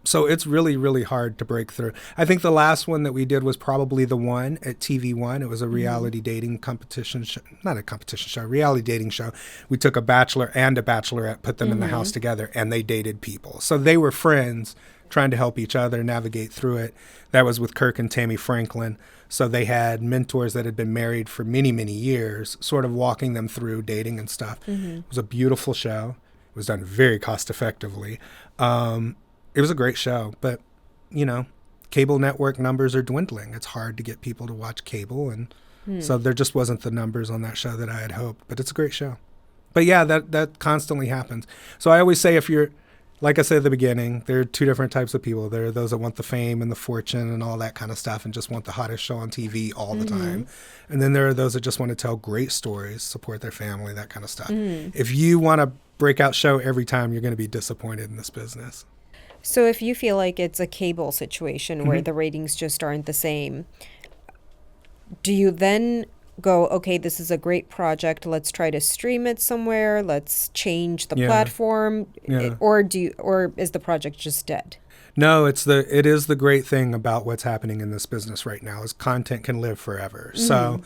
So it's really, really hard to break through. I think the last one that we did was probably the one at TV1. It was a reality dating competition show, not a competition show, reality dating show. We took a bachelor and a bachelorette, put them in the house together, and they dated people. So they were friends trying to help each other navigate through it. That was with Kirk and Tammy Franklin. So they had mentors that had been married for many, many years, sort of walking them through dating and stuff. It was a beautiful show. It was done very cost effectively. It was a great show, but, cable network numbers are dwindling. It's hard to get people to watch cable. And so there just wasn't the numbers on that show that I had hoped, but it's a great show. But yeah, that constantly happens. So I always say, like I said at the beginning, there are two different types of people. There are those that want the fame and the fortune and all that kind of stuff and just want the hottest show on TV all the time. And then there are those that just want to tell great stories, support their family, that kind of stuff. If you want a breakout show every time, you're going to be disappointed in this business. So if you feel like it's a cable situation where the ratings just aren't the same, do you then go, okay, this is a great project, let's try to stream it somewhere, let's change the platform, or is the project just dead? No, it is the great thing about what's happening in this business right now is content can live forever. So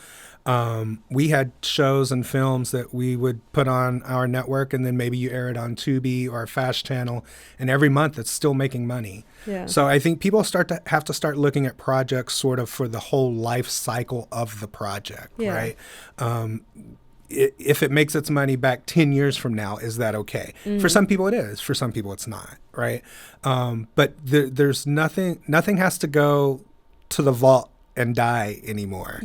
we had shows and films that we would put on our network, and then maybe you air it on Tubi or a Fast Channel, and every month it's still making money. So I think people have to start looking at projects sort of for the whole life cycle of the project, right? If it makes its money back 10 years from now, is that okay? For some people it is. For some people it's not, right? But there's nothing has to go to the vault and die anymore.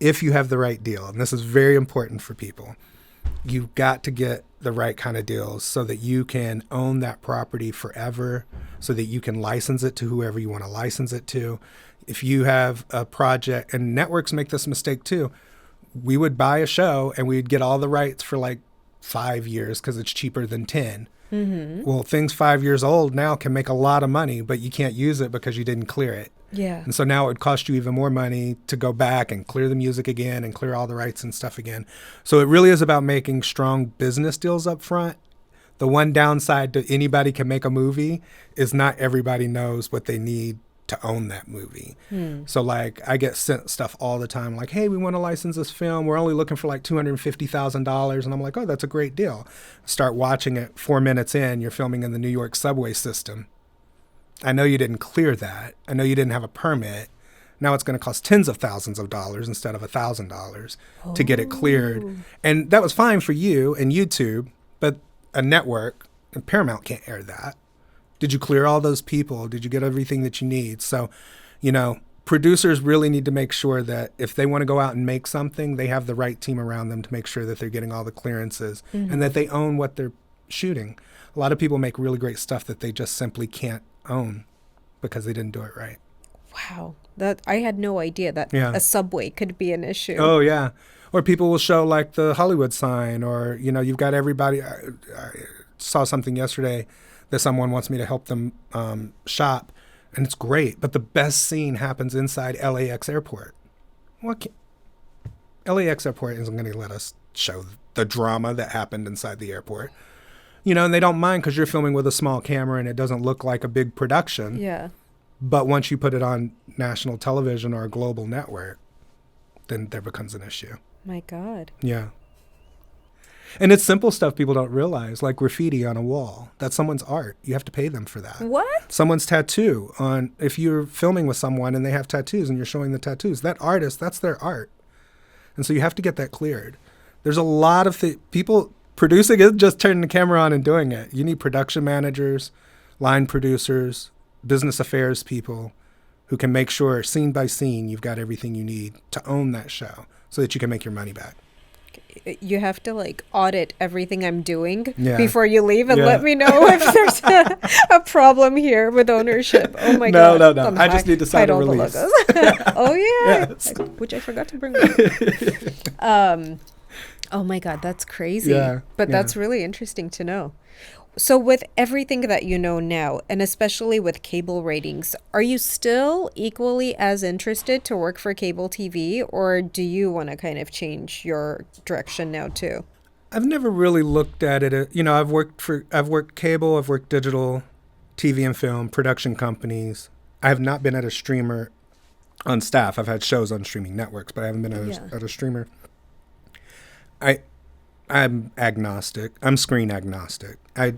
If you have the right deal, and this is very important for people, you've got to get the right kind of deals so that you can own that property forever, so that you can license it to whoever you want to license it to. If you have a project, and networks make this mistake too, we would buy a show and we'd get all the rights for like 5 years because it's cheaper than 10. Well, things 5 years old now can make a lot of money, but you can't use it because you didn't clear it. And so now it would cost you even more money to go back and clear the music again and clear all the rights and stuff again. So it really is about making strong business deals up front. The one downside to anybody can make a movie is not everybody knows what they need to own that movie. So like I get sent stuff all the time like, hey, we want to license this film. We're only looking for like $250,000. And I'm like, oh, that's a great deal. Start watching it 4 minutes in, you're filming in the New York subway system. I know you didn't clear that. I know you didn't have a permit. Now it's going to cost tens of thousands of dollars instead of $1,000 to get it cleared. And that was fine for you and YouTube, but a network and Paramount can't air that. Did you clear all those people? Did you get everything that you need? So, producers really need to make sure that if they want to go out and make something, they have the right team around them to make sure that they're getting all the clearances and that they own what they're shooting. A lot of people make really great stuff that they just simply can't own because they didn't do it right. Wow. That I had no idea that a subway could be an issue. Oh, yeah. Or people will show like the Hollywood sign, or, you've got everybody. I saw something yesterday that someone wants me to help them shop, and it's great. But the best scene happens inside LAX airport. LAX airport isn't going to let us show the drama that happened inside the airport. And they don't mind because you're filming with a small camera and it doesn't look like a big production. Yeah. But once you put it on national television or a global network, then there becomes an issue. My God. Yeah. And it's simple stuff people don't realize, like graffiti on a wall. That's someone's art. You have to pay them for that. What? Someone's tattoo if you're filming with someone and they have tattoos and you're showing the tattoos, that artist, that's their art. And so you have to get that cleared. There's a lot of people producing it, just turning the camera on and doing it. You need production managers, line producers, business affairs people who can make sure scene by scene you've got everything you need to own that show so that you can make your money back. You have to audit everything I'm doing Yeah. before you leave and Yeah. let me know if there's a problem here with ownership. Oh my God. No. I just need to sign a release. Oh yeah. Yes. Which I forgot to bring with me. Oh my God, that's crazy. Yeah. But that's really interesting to know. So with everything that you know now, and especially with cable ratings, are you still equally as interested to work for cable TV, or do you want to kind of change your direction now too? I've never really looked at it. I've worked cable, I've worked digital, TV and film, production companies. I have not been at a streamer on staff. I've had shows on streaming networks, but I haven't been at a streamer. I'm agnostic. I'm screen agnostic. I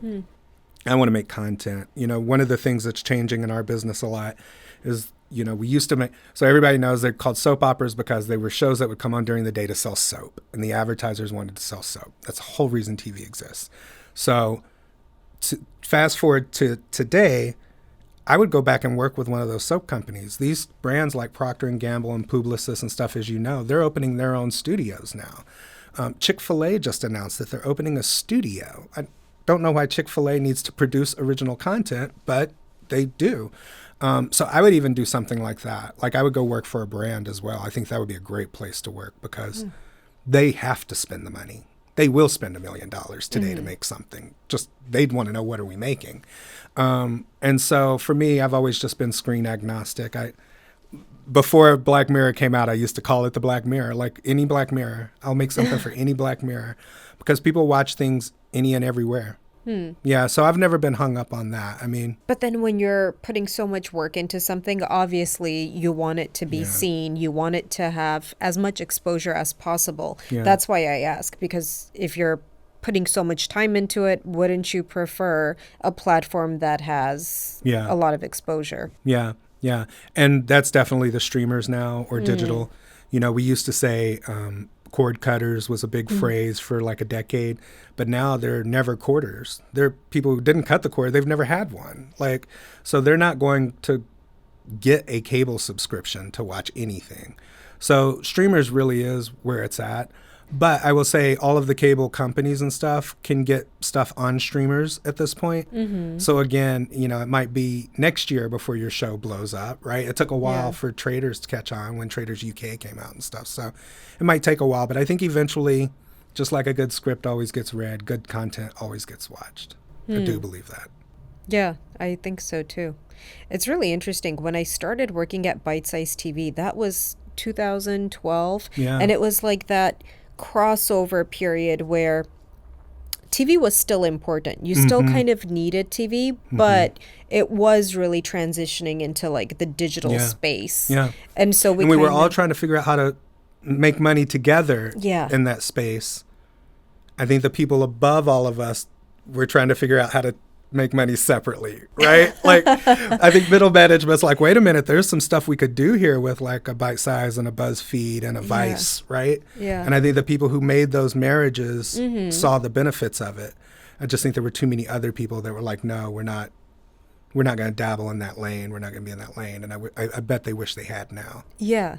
want to make content. One of the things that's changing in our business a lot is, we used to make, so everybody knows they're called soap operas because they were shows that would come on during the day to sell soap, and the advertisers wanted to sell soap. That's the whole reason TV exists. So fast forward to today, I would go back and work with one of those soap companies. These brands like Procter & Gamble and Publicis and stuff, as you know, they're opening their own studios now. Chick-fil-A just announced that they're opening a studio. I don't know why Chick-fil-A needs to produce original content, but they do. So I would even do something like that. I would go work for a brand as well. I think that would be a great place to work because they have to spend the money. They will spend $1 million today to make something. Just they'd want to know, what are we making? And so for me, I've always just been screen agnostic. Before Black Mirror came out, I used to call it the Black Mirror. Any Black Mirror, I'll make something for any Black Mirror, because people watch things any and everywhere. Yeah, so I've never been hung up on that. But then when you're putting so much work into something, obviously you want it to be seen. You want it to have as much exposure as possible. Yeah. That's why I ask, because if you're putting so much time into it, wouldn't you prefer a platform that has a lot of exposure? Yeah. Yeah. And that's definitely the streamers now, or digital. We used to say cord cutters was a big phrase for a decade, but now they're never corders. They're people who didn't cut the cord. They've never had one. So they're not going to get a cable subscription to watch anything. So streamers really is where it's at. But I will say all of the cable companies and stuff can get stuff on streamers at this point. So again, it might be next year before your show blows up, right? It took a while for Traders to catch on when Traders UK came out and stuff. So it might take a while, but I think eventually, just like a good script always gets read, good content always gets watched. I do believe that. Yeah, I think so too. It's really interesting. When I started working at Bite Size TV, that was 2012. And it was that crossover period where TV was still important. You still kind of needed TV, but it was really transitioning into the digital space. Yeah. And so we were all trying to figure out how to make money together in that space. I think the people above all of us were trying to figure out how to make money separately, right? I think middle management's wait a minute, there's some stuff we could do here with a Bite Size and a BuzzFeed and a Vice, right? Yeah. And I think the people who made those marriages saw the benefits of it. I just think there were too many other people that were no, we're not going to dabble in that lane. We're not going to be in that lane. And I bet they wish they had now. Yeah.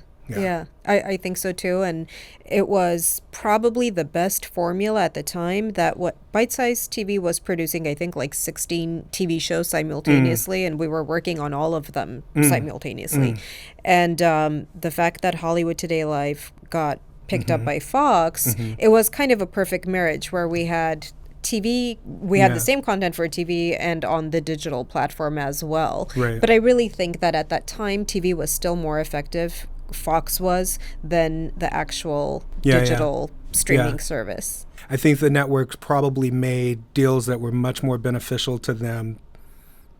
I think so too. And it was probably the best formula at the time that what Bite Size TV was producing, I think 16 TV shows simultaneously, and we were working on all of them simultaneously. And the fact that Hollywood Today Live got picked up by Fox, it was kind of a perfect marriage where we had TV, we had Yeah. the same content for TV and on the digital platform as well. Right. But I really think that at that time, TV was still more effective, Fox was, than the actual Yeah, yeah. digital streaming Yeah. service. I think the networks probably made deals that were much more beneficial to them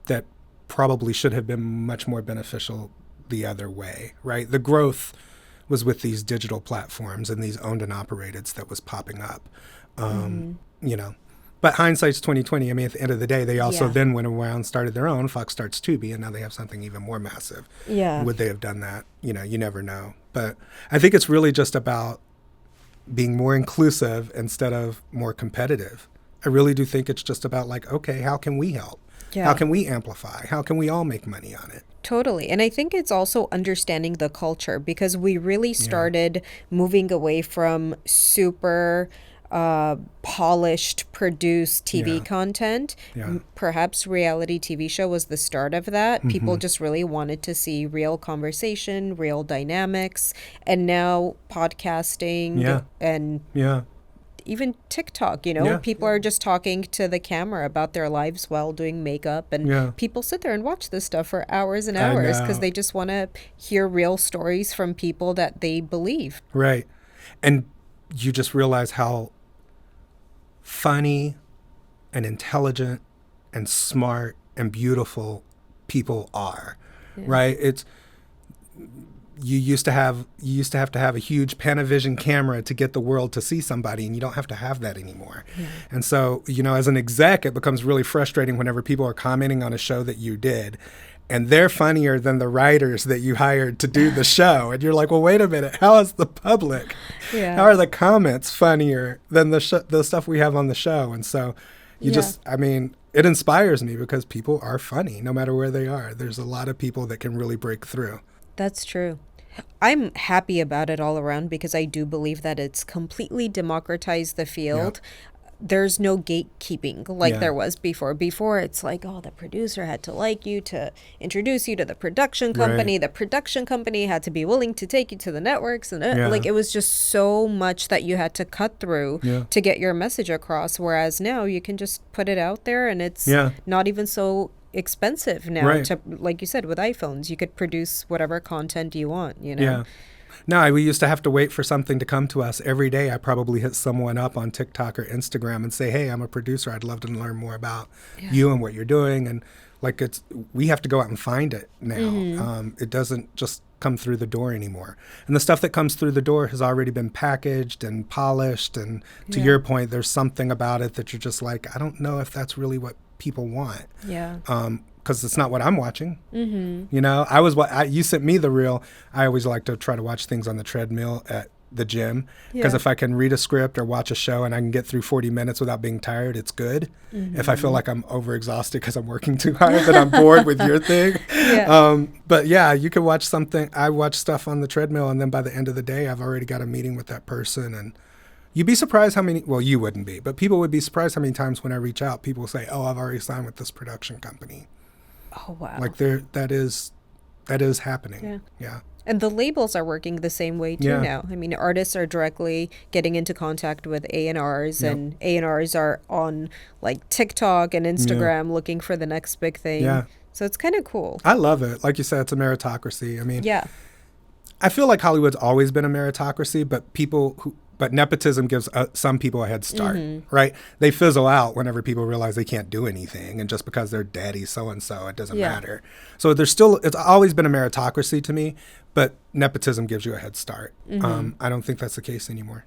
that probably should have been much more beneficial the other way, right? The growth was with these digital platforms and these owned and operateds that was popping up, you know. But hindsight's 2020. I mean, at the end of the day, they also Yeah. then went around and started their own. Fox starts Tubi, and now they have something even more massive. Yeah. Would they have done that? You know, you never know. But I think it's really just about being more inclusive instead of more competitive. I really do think it's just about like, okay, how can we help? Yeah. How can we amplify? How can we all make money on it? Totally. And I think it's also understanding the culture, because we really started moving away from super polished, produced TV Yeah. content. Yeah. Perhaps reality TV show was the start of that. People just really wanted to see real conversation, real dynamics. And now podcasting Yeah. and Yeah. even TikTok, you know, Yeah. people are just talking to the camera about their lives while doing makeup, and Yeah. people sit there and watch this stuff for hours and I hours because know. they just want to hear real stories from people that they believe. Right. And you just realize how funny and intelligent and smart and beautiful people are, right? It's you used to have to have a huge Panavision camera to get the world to see somebody, and you don't have to have that anymore. And so, you know, as an exec, it becomes really frustrating whenever people are commenting on a show that you did and they're funnier than the writers that you hired to do the show. And you're like, well, wait a minute, how is the public? Yeah. How are the comments funnier than the stuff we have on the show? And so you just, I mean, it inspires me because people are funny no matter where they are. There's a lot of people that can really break through. That's true. I'm happy about it all around because I do believe that it's completely democratized the field. There's no gatekeeping like there was before. Before, it's like, oh, the producer had to like you to introduce you to the production company. Right. The production company had to be willing to take you to the networks. And Yeah. like, it was just so much that you had to cut through to get your message across. Whereas now you can just put it out there, and it's not even so expensive now. Right. To, like you said, with iPhones, you could produce whatever content you want, you know? Yeah. No, we used to have to wait for something to come to us. Every day I probably hit someone up on TikTok or Instagram and say, hey, I'm a producer. I'd love to learn more about you and what you're doing. And like we have to go out and find it now. It doesn't just come through the door anymore. And the stuff that comes through the door has already been packaged and polished. And to your point, there's something about it that you're just like, I don't know if that's really what people want. Yeah. Because it's not what I'm watching. You know, you sent me the reel. I always like to try to watch things on the treadmill at the gym because if I can read a script or watch a show and I can get through 40 minutes without being tired, it's good. If I feel like I'm overexhausted because I'm working too hard, then I'm bored with your thing. But yeah, you can watch something. I watch stuff on the treadmill, and then by the end of the day, I've already got a meeting with that person. And you'd be surprised how many, well, you wouldn't be, but people would be surprised how many times when I reach out, people say, oh, I've already signed with this production company. Oh, wow. Like that is happening. Yeah. And the labels are working the same way too now. I mean, artists are directly getting into contact with A&Rs, and A&Rs are on like TikTok and Instagram looking for the next big thing. Yeah. So it's kind of cool. I love it. Like you said, it's a meritocracy. I mean, I feel like Hollywood's always been a meritocracy, but nepotism gives some people a head start, right? They fizzle out whenever people realize they can't do anything, and just because they're daddy so-and-so, it doesn't matter. So it's always been a meritocracy to me, but nepotism gives you a head start. I don't think that's the case anymore.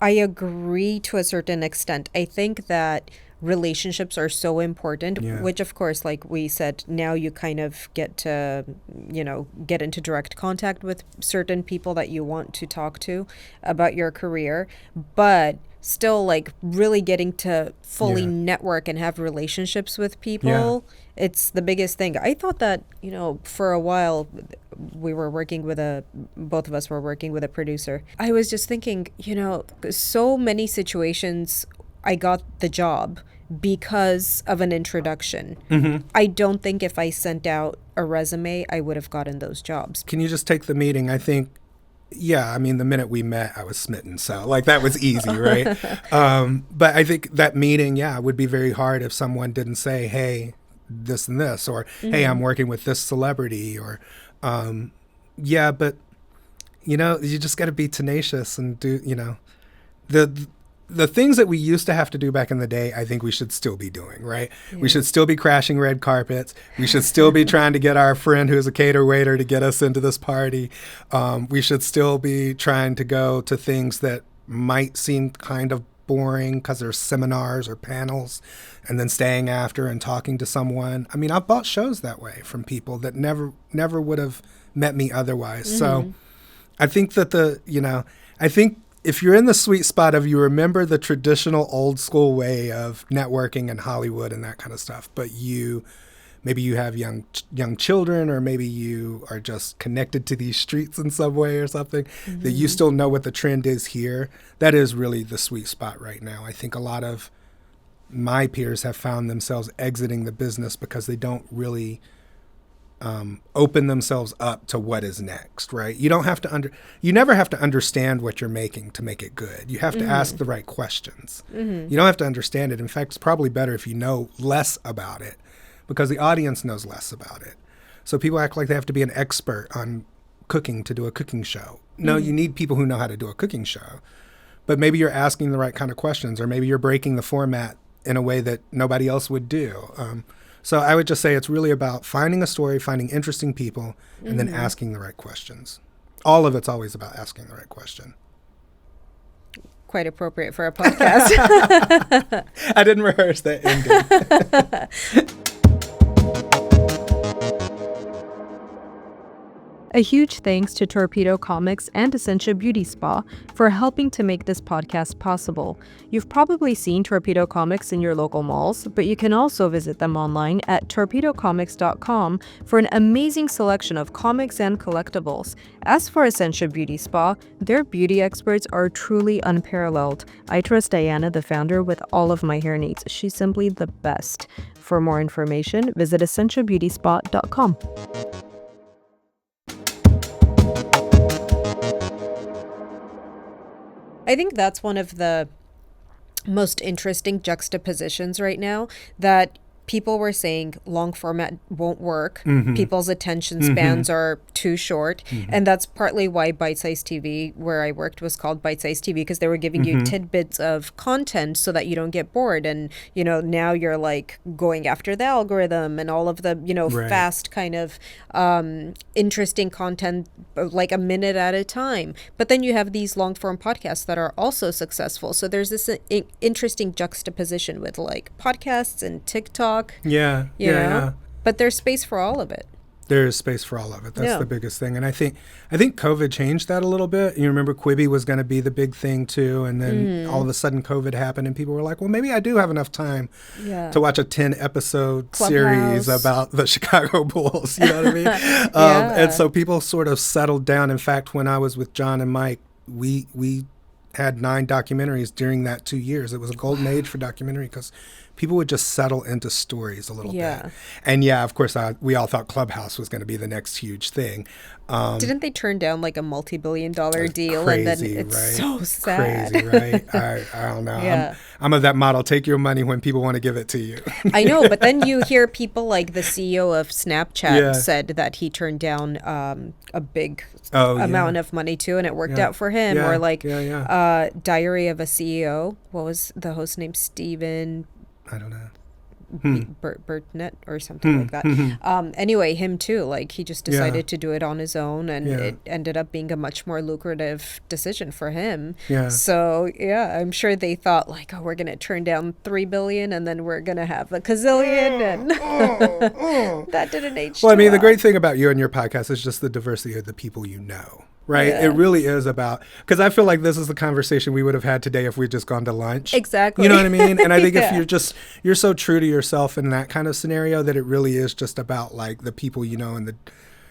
I agree to a certain extent. I think that relationships are so important, which of course, like we said, now you kind of get to, get into direct contact with certain people that you want to talk to about your career, but still like really getting to fully network and have relationships with people. It's the biggest thing. I thought that, for a while both of us were working with a producer. I was just thinking, so many situations I got the job because of an introduction. I don't think if I sent out a resume, I would have gotten those jobs. Can you just take the meeting? I think yeah, I mean, the minute we met, I was smitten. So, like, that was easy, right? But I think that meeting, yeah, would be very hard if someone didn't say, hey, this and this, or hey, I'm working with this celebrity, or, yeah, but, you know, you just got to be tenacious and do, you know, the things that we used to have to do back in the day, I think we should still be doing, right? Yeah. We should still be crashing red carpets. We should still be trying to get our friend who's a cater waiter to get us into this party. We should still be trying to go to things that might seem kind of boring because there's seminars or panels, and then staying after and talking to someone. I mean, I've bought shows that way from people that never would have met me otherwise. So I think that I think if you're in the sweet spot of you remember the traditional old school way of networking in Hollywood and that kind of stuff, but maybe you have young children, or maybe you are just connected to these streets in some way or something, that you still know what the trend is here, that is really the sweet spot right now. I think a lot of my peers have found themselves exiting the business because they don't really open themselves up to what is next, right? You don't have to you never have to understand what you're making to make it good. You have to ask the right questions. You don't have to understand it. In fact, it's probably better if you know less about it, because the audience knows less about it. So people act like they have to be an expert on cooking to do a cooking show. No, you need people who know how to do a cooking show. But maybe you're asking the right kind of questions, or maybe you're breaking the format in a way that nobody else would do. So I would just say it's really about finding a story, finding interesting people, and then asking the right questions. All of it's always about asking the right question. Quite appropriate for a podcast. I didn't rehearse that ending. A huge thanks to Torpedo Comics and Essentia Beauty Spa for helping to make this podcast possible. You've probably seen Torpedo Comics in your local malls, but you can also visit them online at torpedocomics.com for an amazing selection of comics and collectibles. As for Essentia Beauty Spa, their beauty experts are truly unparalleled. I trust Diana, the founder, with all of my hair needs. She's simply the best. For more information, visit essentiabeautyspa.com. I think that's one of the most interesting juxtapositions right now, that people were saying long format won't work. People's attention spans are too short. And that's partly why Bite-Size TV, where I worked, was called Bite-Size TV, because they were giving you tidbits of content so that you don't get bored. And, you know, now you're like going after the algorithm and all of the, you know, fast kind of interesting content, like a minute at a time. But then you have these long form podcasts that are also successful. So there's this interesting juxtaposition with like podcasts and TikTok. Yeah. But there's space for all of it. There is space for all of it. That's the biggest thing. And I think COVID changed that a little bit. You remember Quibi was going to be the big thing too. And then all of a sudden COVID happened and people were like, well, maybe I do have enough time to watch a 10-episode series about the Chicago Bulls. You know what I mean? And so people sort of settled down. In fact, when I was with John and Mike, we had 9 documentaries during that 2 years. It was a golden age for documentary because people would just settle into stories a little bit. And of course, we all thought Clubhouse was going to be the next huge thing. Didn't they turn down like a multi-billion-dollar deal? Crazy, and then it's right? so sad. Crazy, right? I don't know. I'm of that model. Take your money when people want to give it to you. I know, but then you hear people like the CEO of Snapchat said that he turned down a big amount of money too, and it worked out for him. Or like Diary of a CEO. What was the host name? Steven... I don't know. Bertnet or something like that. Anyway, him too. Like he just decided to do it on his own, and it ended up being a much more lucrative decision for him. So I'm sure they thought like, oh, we're gonna turn down $3 billion, and then we're gonna have a gazillion, and that didn't age. Well, I mean, the great thing about you and your podcast is just the diversity of the people you know. Right? It really is about, because I feel like this is the conversation we would have had today if we'd just gone to lunch. Exactly. You know what I mean? And I think if you're so true to yourself in that kind of scenario that it really is just about like the people you know and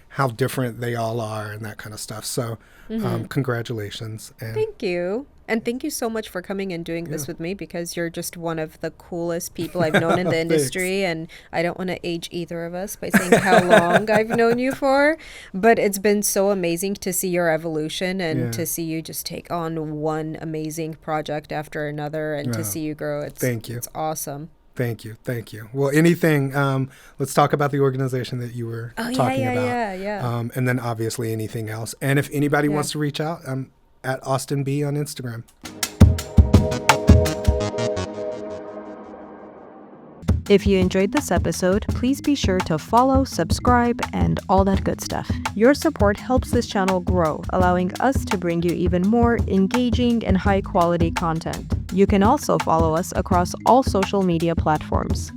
how different they all are and that kind of stuff. So congratulations. And thank you. And thank you so much for coming and doing this with me, because you're just one of the coolest people I've known in the industry. And I don't want to age either of us by saying how long I've known you for, but it's been so amazing to see your evolution and to see you just take on one amazing project after another and to see you grow. Thank you. It's awesome. Thank you. Thank you. Well, anything, let's talk about the organization that you were talking about. Yeah. And then obviously anything else. And if anybody wants to reach out, I'm at Austyn B on Instagram. If you enjoyed this episode, please be sure to follow, subscribe, and all that good stuff. Your support helps this channel grow, allowing us to bring you even more engaging and high-quality content. You can also follow us across all social media platforms.